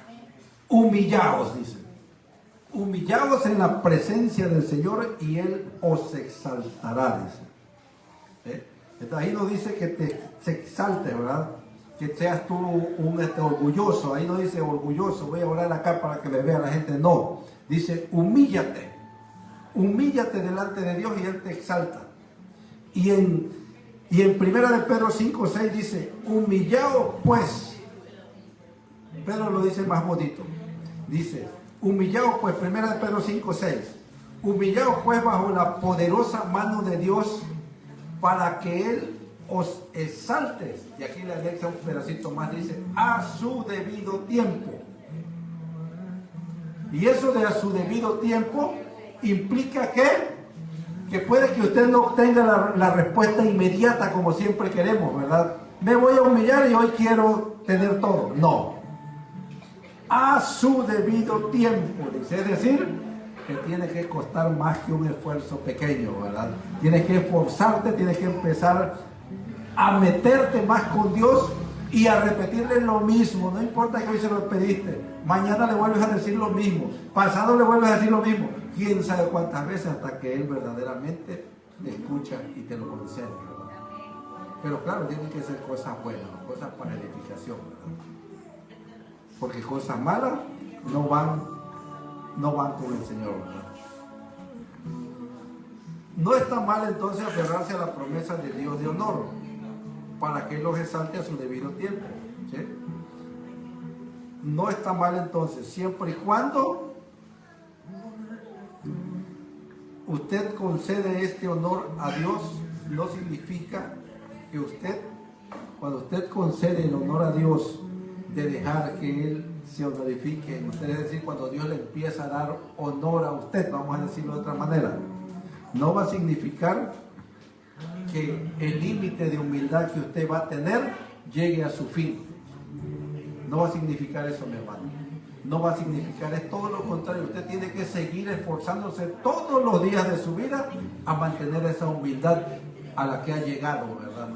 Amén. Humillaos, dice. Humillaos en la presencia del Señor y Él os exaltará, dice. Entonces ahí no dice que te exaltes, ¿verdad? Que seas tú un orgulloso. Ahí no dice orgulloso, voy a orar acá para que me vea la gente. No, dice humíllate. Humíllate delante de Dios y Él te exalta. Y en 1 de Pedro 5:6 dice, humillaos pues. Pedro lo dice más bonito. Dice, humillaos pues, 1 de Pedro 5:6. Humillaos pues bajo la poderosa mano de Dios para que Él os exalte. Y aquí le anexa un pedacito más, dice, a su debido tiempo. Y eso de a su debido tiempo implica que puede que usted no obtenga la respuesta inmediata como siempre queremos, ¿verdad? Me voy a humillar y hoy quiero tener todo. No. a su debido tiempo. Dice, es decir, que tiene que costar más que un esfuerzo pequeño, ¿verdad? Tienes que esforzarte, tienes que empezar a meterte más con Dios y a repetirle lo mismo. No importa que hoy se lo pediste, mañana le vuelves a decir lo mismo, pasado le vuelves a decir lo mismo. Quién sabe cuántas veces hasta que Él verdaderamente te escucha y te lo concede, ¿verdad? Pero claro, tienen que ser cosas buenas, cosas para edificación, ¿verdad? Porque cosas malas no van con el Señor, ¿verdad? No está mal entonces aferrarse a la promesa de Dios de honor, para que Él los exalte a su debido tiempo, ¿sí? No está mal entonces, siempre y cuando usted concede este honor a Dios. No significa que usted, cuando usted concede el honor a Dios, de dejar que Él se honorifique en usted, es decir, cuando Dios le empieza a dar honor a usted, vamos a decirlo de otra manera, no va a significar que el límite de humildad que usted va a tener llegue a su fin. No va a significar eso, mi hermano. No va a significar, es todo lo contrario. Usted tiene que seguir esforzándose todos los días de su vida a mantener esa humildad a la que ha llegado, ¿verdad?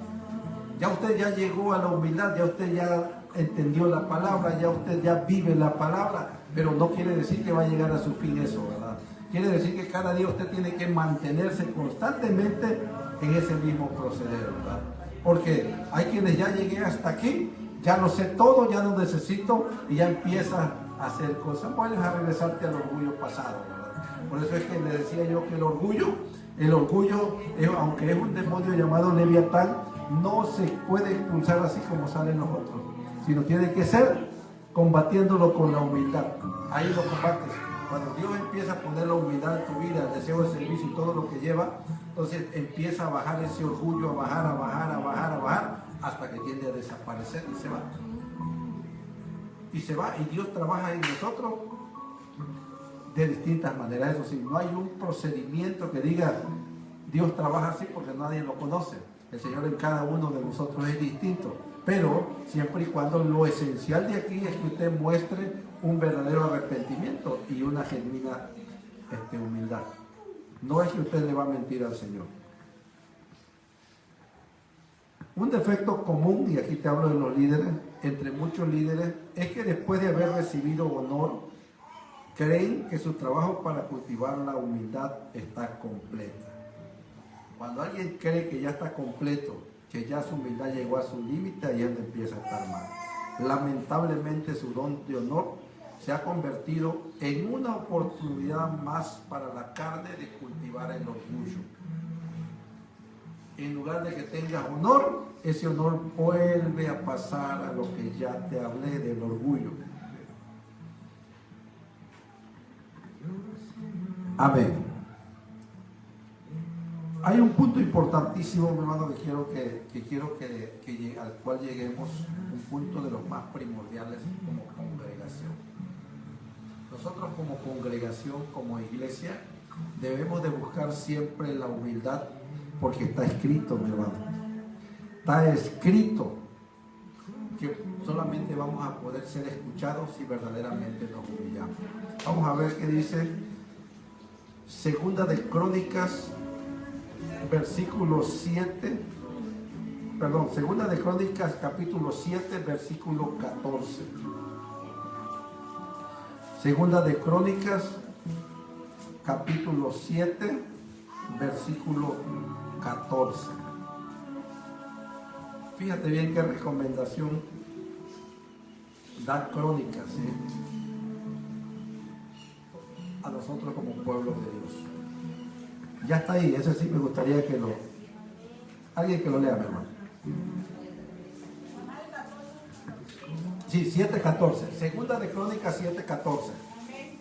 Ya usted ya llegó a la humildad, ya usted ya entendió la palabra, ya usted ya vive la palabra, pero no quiere decir que va a llegar a su fin eso, ¿verdad? Quiere decir que cada día usted tiene que mantenerse constantemente en ese mismo proceder, ¿verdad? Porque hay quienes ya llegué hasta aquí, ya lo sé todo, ya no necesito, y ya empieza a hacer cosas. Vuelves a regresarte al orgullo pasado, ¿verdad? Por eso es que le decía yo que el orgullo, aunque es un demonio llamado Leviatán, no se puede expulsar así como salen los otros, sino tiene que ser combatiéndolo con la humildad. Ahí lo combates. Cuando Dios empieza a poner la humildad en tu vida, el deseo de servicio y todo lo que lleva, entonces empieza a bajar ese orgullo, a bajar, hasta que tiende a desaparecer y se va. Y se va, y Dios trabaja en nosotros de distintas maneras. Eso sí, no hay un procedimiento que diga Dios trabaja así porque nadie lo conoce. El Señor en cada uno de nosotros es distinto. Pero siempre y cuando lo esencial de aquí es que usted muestre un verdadero arrepentimiento y una genuina humildad. No es que usted le va a mentir al Señor. Un defecto común, y aquí te hablo de los líderes, entre muchos líderes, es que después de haber recibido honor, creen que su trabajo para cultivar la humildad está completa. Cuando alguien cree que ya está completo, que ya su humildad llegó a su límite, ahí es donde empieza a estar mal. Lamentablemente su don de honor se ha convertido en una oportunidad más para la carne de cultivar el orgullo. En lugar de que tengas honor, ese honor vuelve a pasar a lo que ya te hablé del orgullo. Amén. Hay un punto importantísimo, mi hermano, que quiero que al cual lleguemos, un punto de los más primordiales como congregación. Nosotros como congregación, como iglesia, debemos de buscar siempre la humildad, porque está escrito, mi hermano. Está escrito que solamente vamos a poder ser escuchados si verdaderamente nos humillamos. Vamos a ver qué dice Segunda de Crónicas, versículo 7, Segunda de Crónicas, capítulo 7, versículo 14. Segunda de Crónicas, capítulo 7, versículo 14. Fíjate bien qué recomendación da Crónicas, ¿sí?, a nosotros como pueblo de Dios. Ya está ahí, ese sí me gustaría que alguien que lo lea, mi hermano. Sí, 7:14. Segunda de Crónicas 7:14. Amén.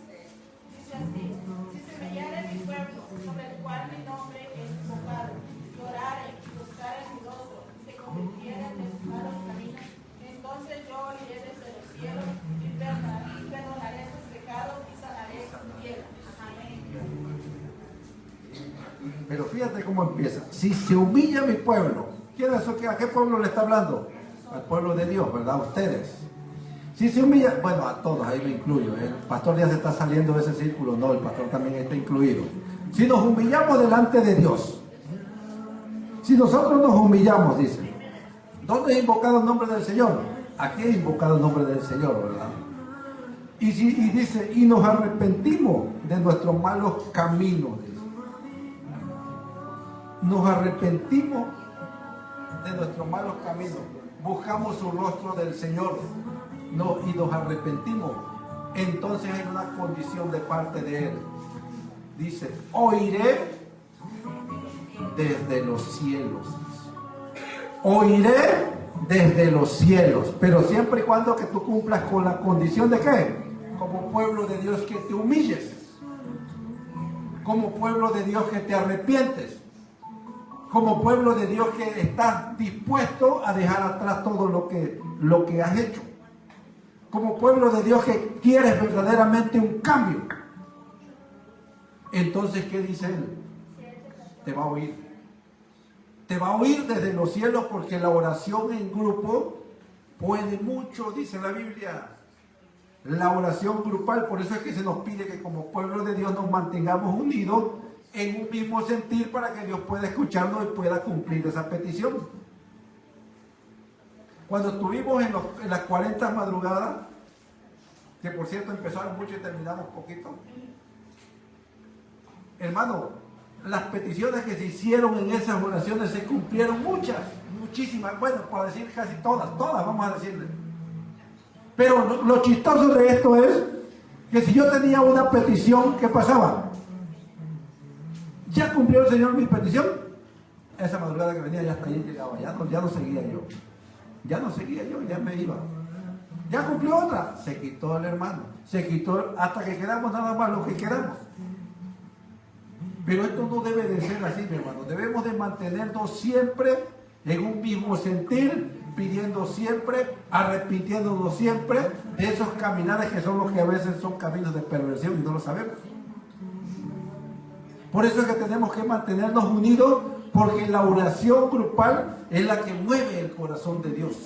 Dice así: si se me hallare mi pueblo, sobre el cual mi nombre es invocado, llorare y buscare mi rostro, y se convirtieren de sus malos caminos, entonces yo oiré desde los cielos y perdonaré sus pecados y sanaré su tierra. Amén. Pero fíjate cómo empieza. Si se humilla mi pueblo, ¿a qué pueblo le está hablando? Al pueblo de Dios, ¿verdad? Ustedes. Si se humilla, bueno, a todos, ahí me incluyo. El pastor ya se está saliendo de ese círculo, no, el pastor también está incluido. Si nos humillamos delante de Dios, si nosotros nos humillamos, dice, ¿dónde he invocado el nombre del Señor? Aquí he invocado el nombre del Señor, ¿verdad? Y dice, y nos arrepentimos de nuestros malos caminos, dice. Nos arrepentimos de nuestros malos caminos, buscamos su rostro del Señor, no, y nos arrepentimos. Entonces hay una condición de parte de Él. Dice, oiré desde los cielos. Oiré desde los cielos, pero siempre y cuando que tú cumplas con la condición de ¿qué? Como pueblo de Dios que te humilles, como pueblo de Dios que te arrepientes, como pueblo de Dios que estás dispuesto a dejar atrás todo lo que has hecho, como pueblo de Dios que quieres verdaderamente un cambio. Entonces, ¿qué dice Él? Te va a oír. Te va a oír desde los cielos, porque la oración en grupo puede mucho, dice la Biblia. La oración grupal, por eso es que se nos pide que como pueblo de Dios nos mantengamos unidos en un mismo sentir para que Dios pueda escucharnos y pueda cumplir esa petición. Cuando estuvimos en las 40 madrugadas, que por cierto empezaron mucho y terminamos poquito, hermano, las peticiones que se hicieron en esas oraciones se cumplieron muchísimas, bueno, por decir casi todas vamos a decirle. Pero lo chistoso de esto es que si yo tenía una petición, ¿qué pasaba? Ya cumplió el Señor mi petición. Esa madrugada que venía ya hasta ahí llegaba, ya no seguía yo. Ya me iba. Ya cumplió otra, se quitó el hermano, se quitó hasta que quedamos nada más lo que quedamos. Pero esto no debe de ser así, mi hermano. Debemos de mantenernos siempre en un mismo sentir, pidiendo siempre, arrepintiéndonos siempre de esos caminares que son los que a veces son caminos de perversión y no lo sabemos. Por eso es que tenemos que mantenernos unidos, porque la oración grupal es la que mueve el corazón de Dios.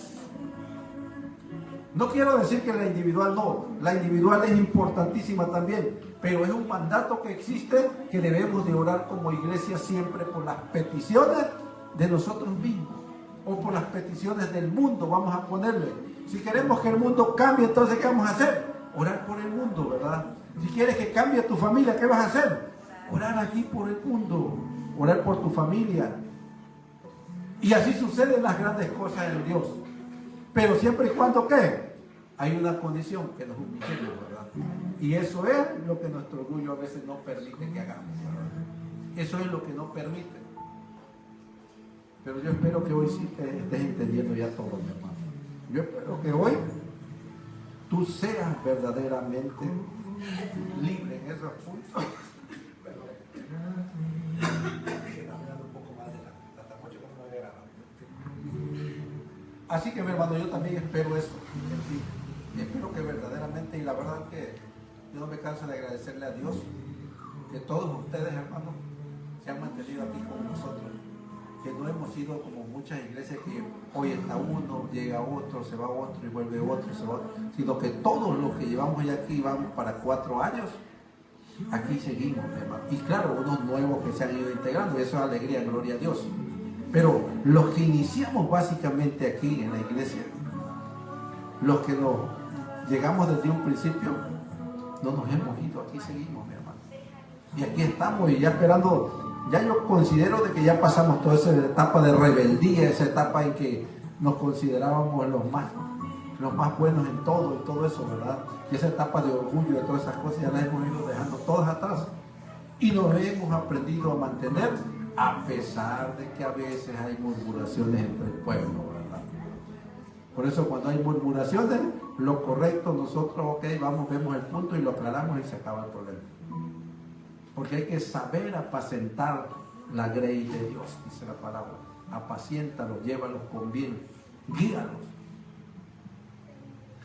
No quiero decir que la individual no, la individual es importantísima también, pero es un mandato que existe, que debemos de orar como iglesia siempre por las peticiones de nosotros mismos, o por las peticiones del mundo, vamos a ponerle. Si queremos que el mundo cambie, entonces ¿qué vamos a hacer? Orar por el mundo, ¿verdad? Si quieres que cambie tu familia, ¿qué vas a hacer? Orar aquí por el mundo, orar por tu familia. Y así suceden las grandes cosas en Dios. Pero siempre y cuando, ¿qué? Hay una condición, que nos humillemos, ¿verdad? Y eso es lo que nuestro orgullo a veces no permite que hagamos, ¿verdad? Eso es lo que no permite. Pero yo espero que hoy sí estés entendiendo ya todo, mi hermano. Yo espero que hoy tú seas verdaderamente libre en esos puntos. Así que, mi hermano, yo también espero eso en ti. Espero que verdaderamente, y la verdad que yo no me canso de agradecerle a Dios que todos ustedes, hermanos, se han mantenido aquí con nosotros, que no hemos sido como muchas iglesias que hoy está uno, llega otro, se va otro y vuelve otro, se va otro, sino que todos los que llevamos ya aquí vamos para 4 años, aquí seguimos, hermano. Y claro, unos nuevos que se han ido integrando, y eso es alegría, gloria a Dios. Pero los que iniciamos básicamente aquí en la iglesia, los que nos llegamos desde un principio, no nos hemos ido, aquí seguimos, mi hermano. Y aquí estamos y ya esperando, ya yo considero de que ya pasamos toda esa etapa de rebeldía, esa etapa en que nos considerábamos los más buenos en todo eso, ¿verdad? Y esa etapa de orgullo, de todas esas cosas, ya las hemos ido dejando todas atrás. Y nos hemos aprendido a mantener, a pesar de que a veces hay murmuraciones entre el pueblo, ¿verdad? Por eso cuando hay murmuraciones, lo correcto nosotros, ok, vamos, vemos el punto y lo aclaramos y se acaba el problema. Porque hay que saber apacentar la grey de Dios, dice la palabra. Apaciéntalos, llévalos con bien, guíalos.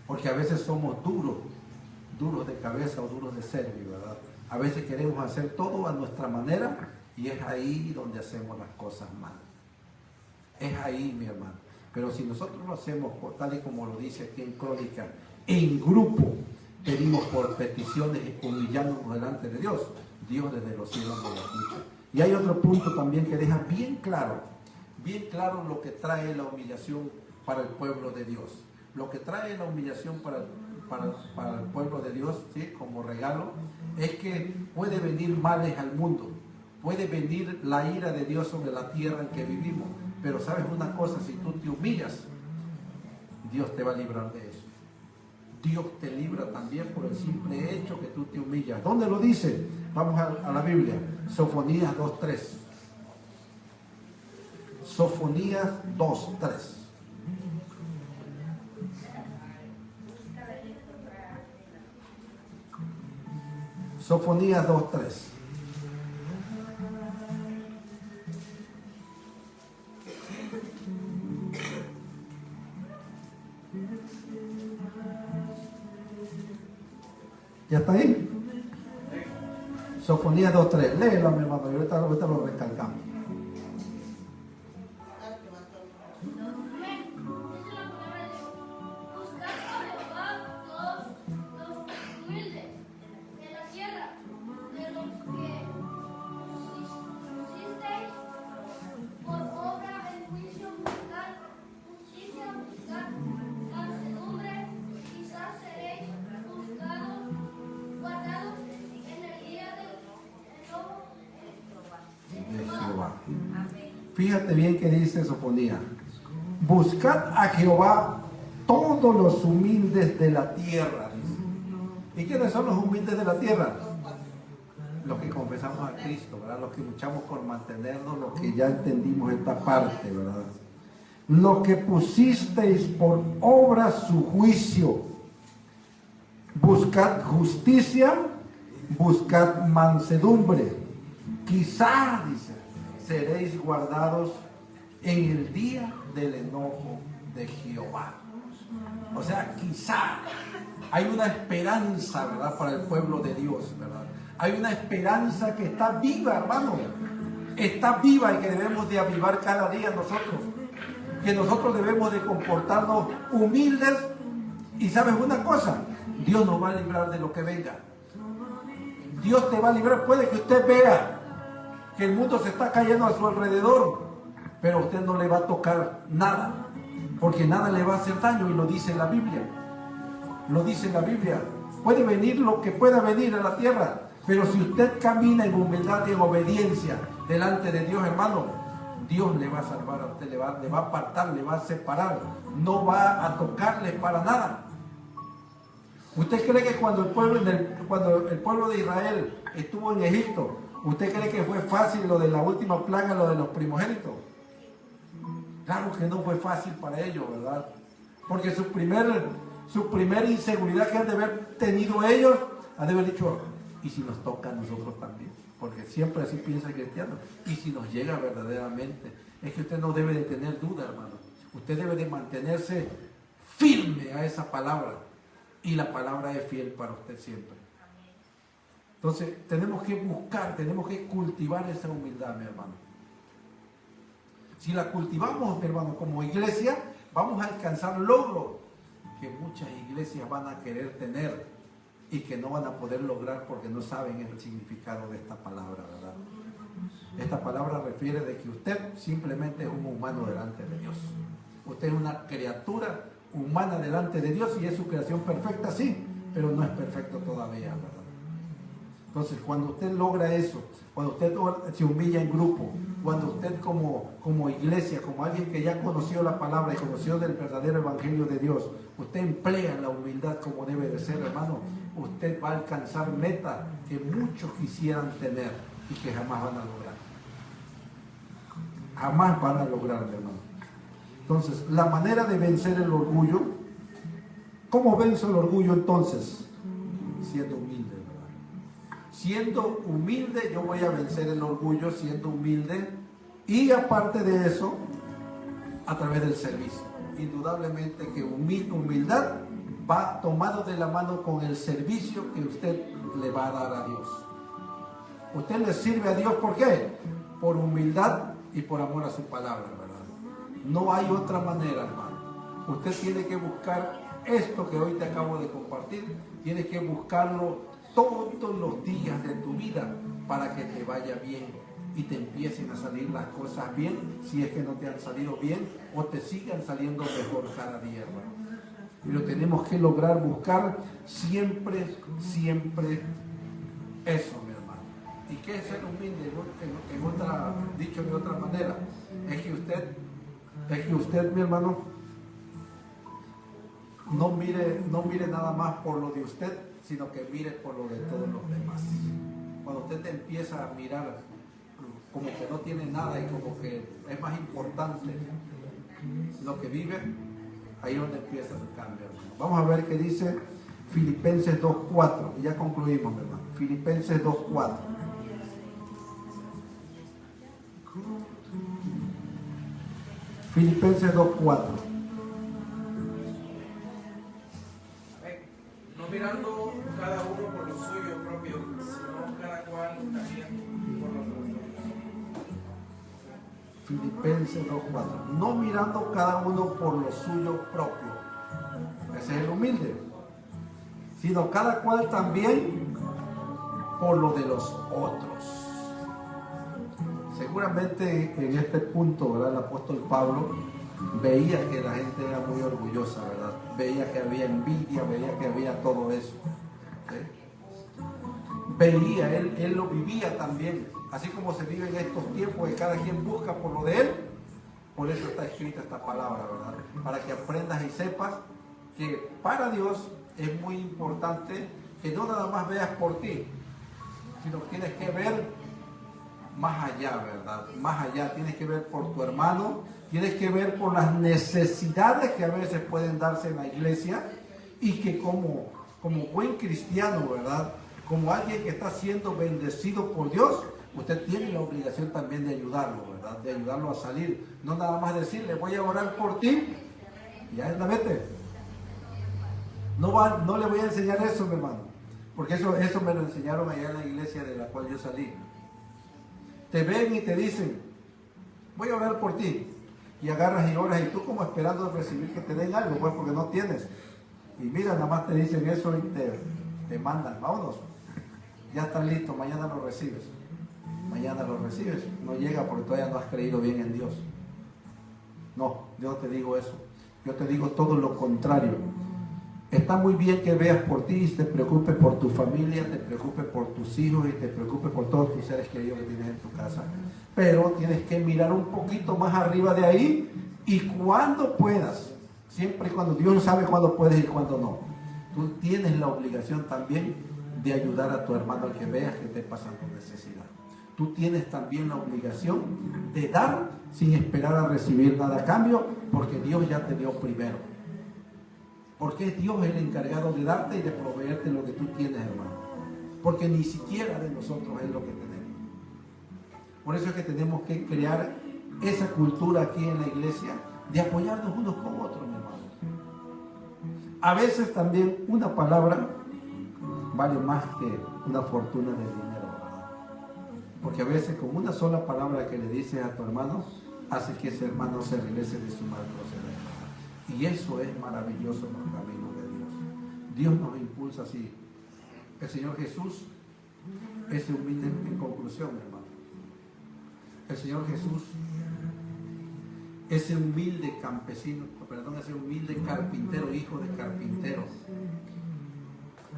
Porque a veces somos duros de cabeza o duros de cerebro, ¿verdad? A veces queremos hacer todo a nuestra manera y es ahí donde hacemos las cosas mal. Es ahí, mi hermano. Pero si nosotros lo hacemos tal y como lo dice aquí en Crónica, en grupo, pedimos por peticiones humillándonos delante de Dios, Dios desde los cielos nos escucha. Y hay otro punto también que deja bien claro lo que trae la humillación para el pueblo de Dios. Lo que trae la humillación para el pueblo de Dios, ¿sí?, como regalo, es que puede venir males al mundo, puede venir la ira de Dios sobre la tierra en que vivimos. Pero sabes una cosa, si tú te humillas, Dios te va a librar de eso. Dios te libra también por el simple hecho que tú te humillas. ¿Dónde lo dice? Vamos a la Biblia. Sofonías 2:3. Sofonías 2:3. Sofonías 2:3. ¿Ya está ahí? Sofonías 2:3. Léelo, mi hermano, y ahorita lo recalcamos. Fíjate bien que dice Sofonía: buscad a Jehová todos los humildes de la tierra, dice. ¿Y quiénes son los humildes de la tierra? Los que confesamos a Cristo, ¿verdad? Los que luchamos por mantenernos, los que ya entendimos esta parte, ¿verdad? Los que pusisteis por obra su juicio. Buscad justicia, buscad mansedumbre. Quizá, dice, seréis guardados en el día del enojo de Jehová. O sea, quizá hay una esperanza, ¿verdad?, para el pueblo de Dios, ¿verdad? Hay una esperanza que está viva, hermano. Está viva y que debemos de avivar cada día nosotros. Que nosotros debemos de comportarnos humildes. Y ¿sabes una cosa? Dios nos va a librar de lo que venga. Dios te va a librar. Puede que usted vea que el mundo se está cayendo a su alrededor, pero a usted no le va a tocar nada, porque nada le va a hacer daño, y lo dice la Biblia. Lo dice la Biblia. Puede venir lo que pueda venir a la tierra, pero si usted camina en humildad y en obediencia delante de Dios, hermano, Dios le va a salvar a usted, le va a apartar, le va a separar, no va a tocarle para nada. ¿Usted cree que cuando el pueblo de Israel estuvo en Egipto, usted cree que fue fácil lo de la última plaga, lo de los primogénitos? Claro que no fue fácil para ellos, ¿verdad? Porque su primer inseguridad que han de haber tenido ellos, han de haber dicho: ¿y si nos toca a nosotros también? Porque siempre así piensa el cristiano. ¿Y si nos llega verdaderamente? Es que usted no debe de tener duda, hermano. Usted debe de mantenerse firme a esa palabra. Y la palabra es fiel para usted siempre. Entonces, tenemos que buscar, tenemos que cultivar esa humildad, mi hermano. Si la cultivamos, mi hermano, como iglesia, vamos a alcanzar logros que muchas iglesias van a querer tener y que no van a poder lograr porque no saben el significado de esta palabra, ¿verdad? Esta palabra refiere de que usted simplemente es un humano delante de Dios. Usted es una criatura humana delante de Dios y es su creación perfecta, sí, pero no es perfecto todavía, ¿verdad? Entonces, cuando usted logra eso, cuando usted se humilla en grupo, cuando usted como iglesia, como alguien que ya conoció la palabra y conoció del verdadero evangelio de Dios, usted emplea la humildad como debe de ser, hermano, usted va a alcanzar metas que muchos quisieran tener y que jamás van a lograr. Jamás van a lograr, hermano. Entonces, la manera de vencer el orgullo, ¿cómo venzo el orgullo entonces? Siendo humilde, ¿verdad? Siendo humilde, yo voy a vencer el orgullo siendo humilde, y aparte de eso, a través del servicio. Indudablemente que humildad va tomado de la mano con el servicio que usted le va a dar a Dios. Usted le sirve a Dios, ¿por qué? Por humildad y por amor a su palabra, ¿verdad? No hay otra manera, hermano. Usted tiene que buscar esto que hoy te acabo de compartir, tienes que buscarlo todos los días de tu vida para que te vaya bien y te empiecen a salir las cosas bien, si es que no te han salido bien o te sigan saliendo mejor cada día, hermano. Pero tenemos que lograr buscar siempre, siempre eso, mi hermano. ¿Y qué es ser humilde? Dicho de otra manera, es que usted, mi hermano, no mire nada más por lo de usted, sino que mire por lo de todos los demás. Cuando usted te empieza a mirar como que no tiene nada y como que es más importante lo que vive, ahí es donde empieza el cambio, hermano. Vamos a ver qué dice Filipenses 2:4. Y ya concluimos, hermano. Filipenses 2:4. Filipenses 2:4. No mirando cada uno por lo suyo propio, sino cada cual también por los otros. Filipenses 2:4. No mirando cada uno por lo suyo propio. Ese es el humilde. Sino cada cual también por lo de los otros. Seguramente en este punto, ¿verdad? El apóstol Pablo veía que la gente era muy orgullosa, ¿verdad? Veía que había envidia, veía que había todo eso. ¿Sí? Veía, él lo vivía también. Así como se vive en estos tiempos que cada quien busca por lo de él, por eso está escrita esta palabra, ¿verdad? Para que aprendas y sepas que para Dios es muy importante que no nada más veas por ti, sino que tienes que ver más allá, ¿verdad? Más allá, tienes que ver por tu hermano, tienes que ver por las necesidades que a veces pueden darse en la iglesia y que como buen cristiano, ¿verdad? Como alguien que está siendo bendecido por Dios, usted tiene la obligación también de ayudarlo, ¿verdad? De ayudarlo a salir. No nada más decirle, voy a orar por ti, y ya vete. No le voy a enseñar eso, mi hermano, porque eso me lo enseñaron allá en la iglesia de la cual yo salí. Te ven y te dicen, voy a orar por ti, y agarras y oras, y tú como esperando recibir que te den algo, pues porque no tienes. Y mira, nada más te dicen eso y te mandan, vámonos, ya estás listo, mañana lo recibes. Mañana lo recibes, no llega porque todavía no has creído bien en Dios. No, yo no te digo eso, yo te digo todo lo contrario. Está muy bien que veas por ti y te preocupes por tu familia, te preocupes por tus hijos y te preocupes por todos tus seres queridos que tienes en tu casa. Pero tienes que mirar un poquito más arriba de ahí y cuando puedas, siempre y cuando Dios sabe cuándo puedes y cuándo no. Tú tienes la obligación también de ayudar a tu hermano al que veas que esté pasando necesidad. Tú tienes también la obligación de dar sin esperar a recibir nada a cambio, porque Dios ya te dio primero. Porque es Dios el encargado de darte y de proveerte lo que tú tienes, hermano. Porque ni siquiera de nosotros es lo que tenemos. Por eso es que tenemos que crear esa cultura aquí en la iglesia de apoyarnos unos con otros, mi hermano. A veces también una palabra vale más que una fortuna de dinero, ¿verdad? Porque a veces con una sola palabra que le dices a tu hermano, hace que ese hermano se regrese de su mal proceder. Y eso es maravilloso en los caminos de Dios. Dios nos impulsa así. El Señor Jesús es humilde en conclusión, hermano. El Señor Jesús, ese humilde campesino, ese humilde carpintero, hijo de carpintero,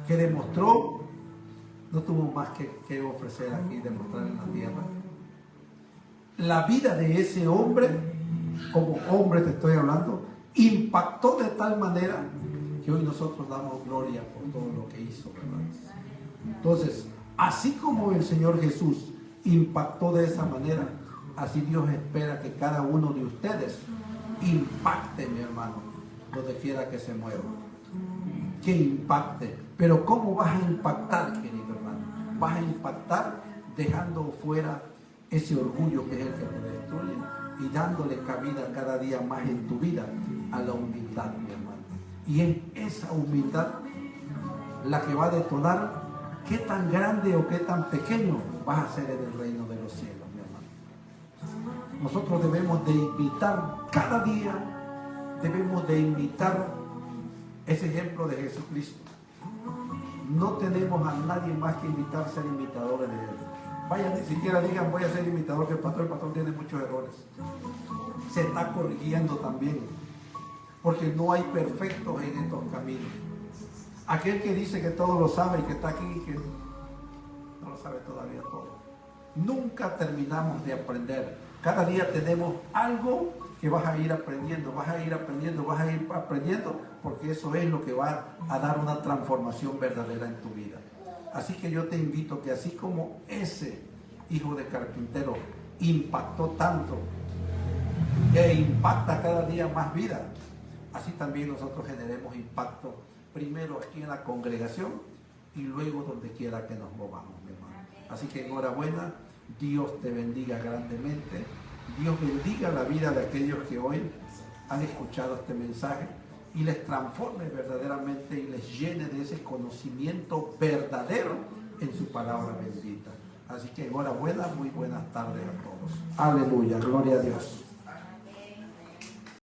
que demostró, no tuvo más que ofrecer aquí, demostrar en la tierra. La vida de ese hombre, como hombre te estoy hablando, impactó de tal manera que hoy nosotros damos gloria por todo lo que hizo, ¿verdad? Entonces, así como el Señor Jesús impactó de esa manera, así Dios espera que cada uno de ustedes impacte, mi hermano, donde quiera que se mueva. Que impacte. Pero ¿cómo vas a impactar, querido hermano? Vas a impactar dejando fuera ese orgullo que es el que te destruye y dándole cabida cada día más en tu vida a la humildad, mi hermano. Y es esa humildad la que va a detonar qué tan grande o qué tan pequeño vas a ser en el reino de los cielos, mi hermano. Nosotros debemos de imitar cada día, debemos de imitar es ejemplo de Jesucristo. No tenemos a nadie más que invitar a ser imitadores de Él. Vayan, ni siquiera digan voy a ser imitador del pastor. El pastor tiene muchos errores. Se está corrigiendo también. Porque no hay perfectos en estos caminos. Aquel que dice que todo lo sabe y que está aquí y que no lo sabe todavía todo. Nunca terminamos de aprender. Cada día tenemos algo que vas a ir aprendiendo, vas a ir aprendiendo, vas a ir aprendiendo, porque eso es lo que va a dar una transformación verdadera en tu vida. Así que yo te invito que así como ese hijo de carpintero impactó tanto e impacta cada día más vida, así también nosotros generemos impacto primero aquí en la congregación y luego donde quiera que nos movamos, mi hermano. Así que enhorabuena, Dios te bendiga grandemente, Dios bendiga la vida de aquellos que hoy han escuchado este mensaje y les transforme verdaderamente y les llene de ese conocimiento verdadero en su palabra bendita. Así que enhorabuena, muy buenas tardes a todos. Aleluya, gloria a Dios.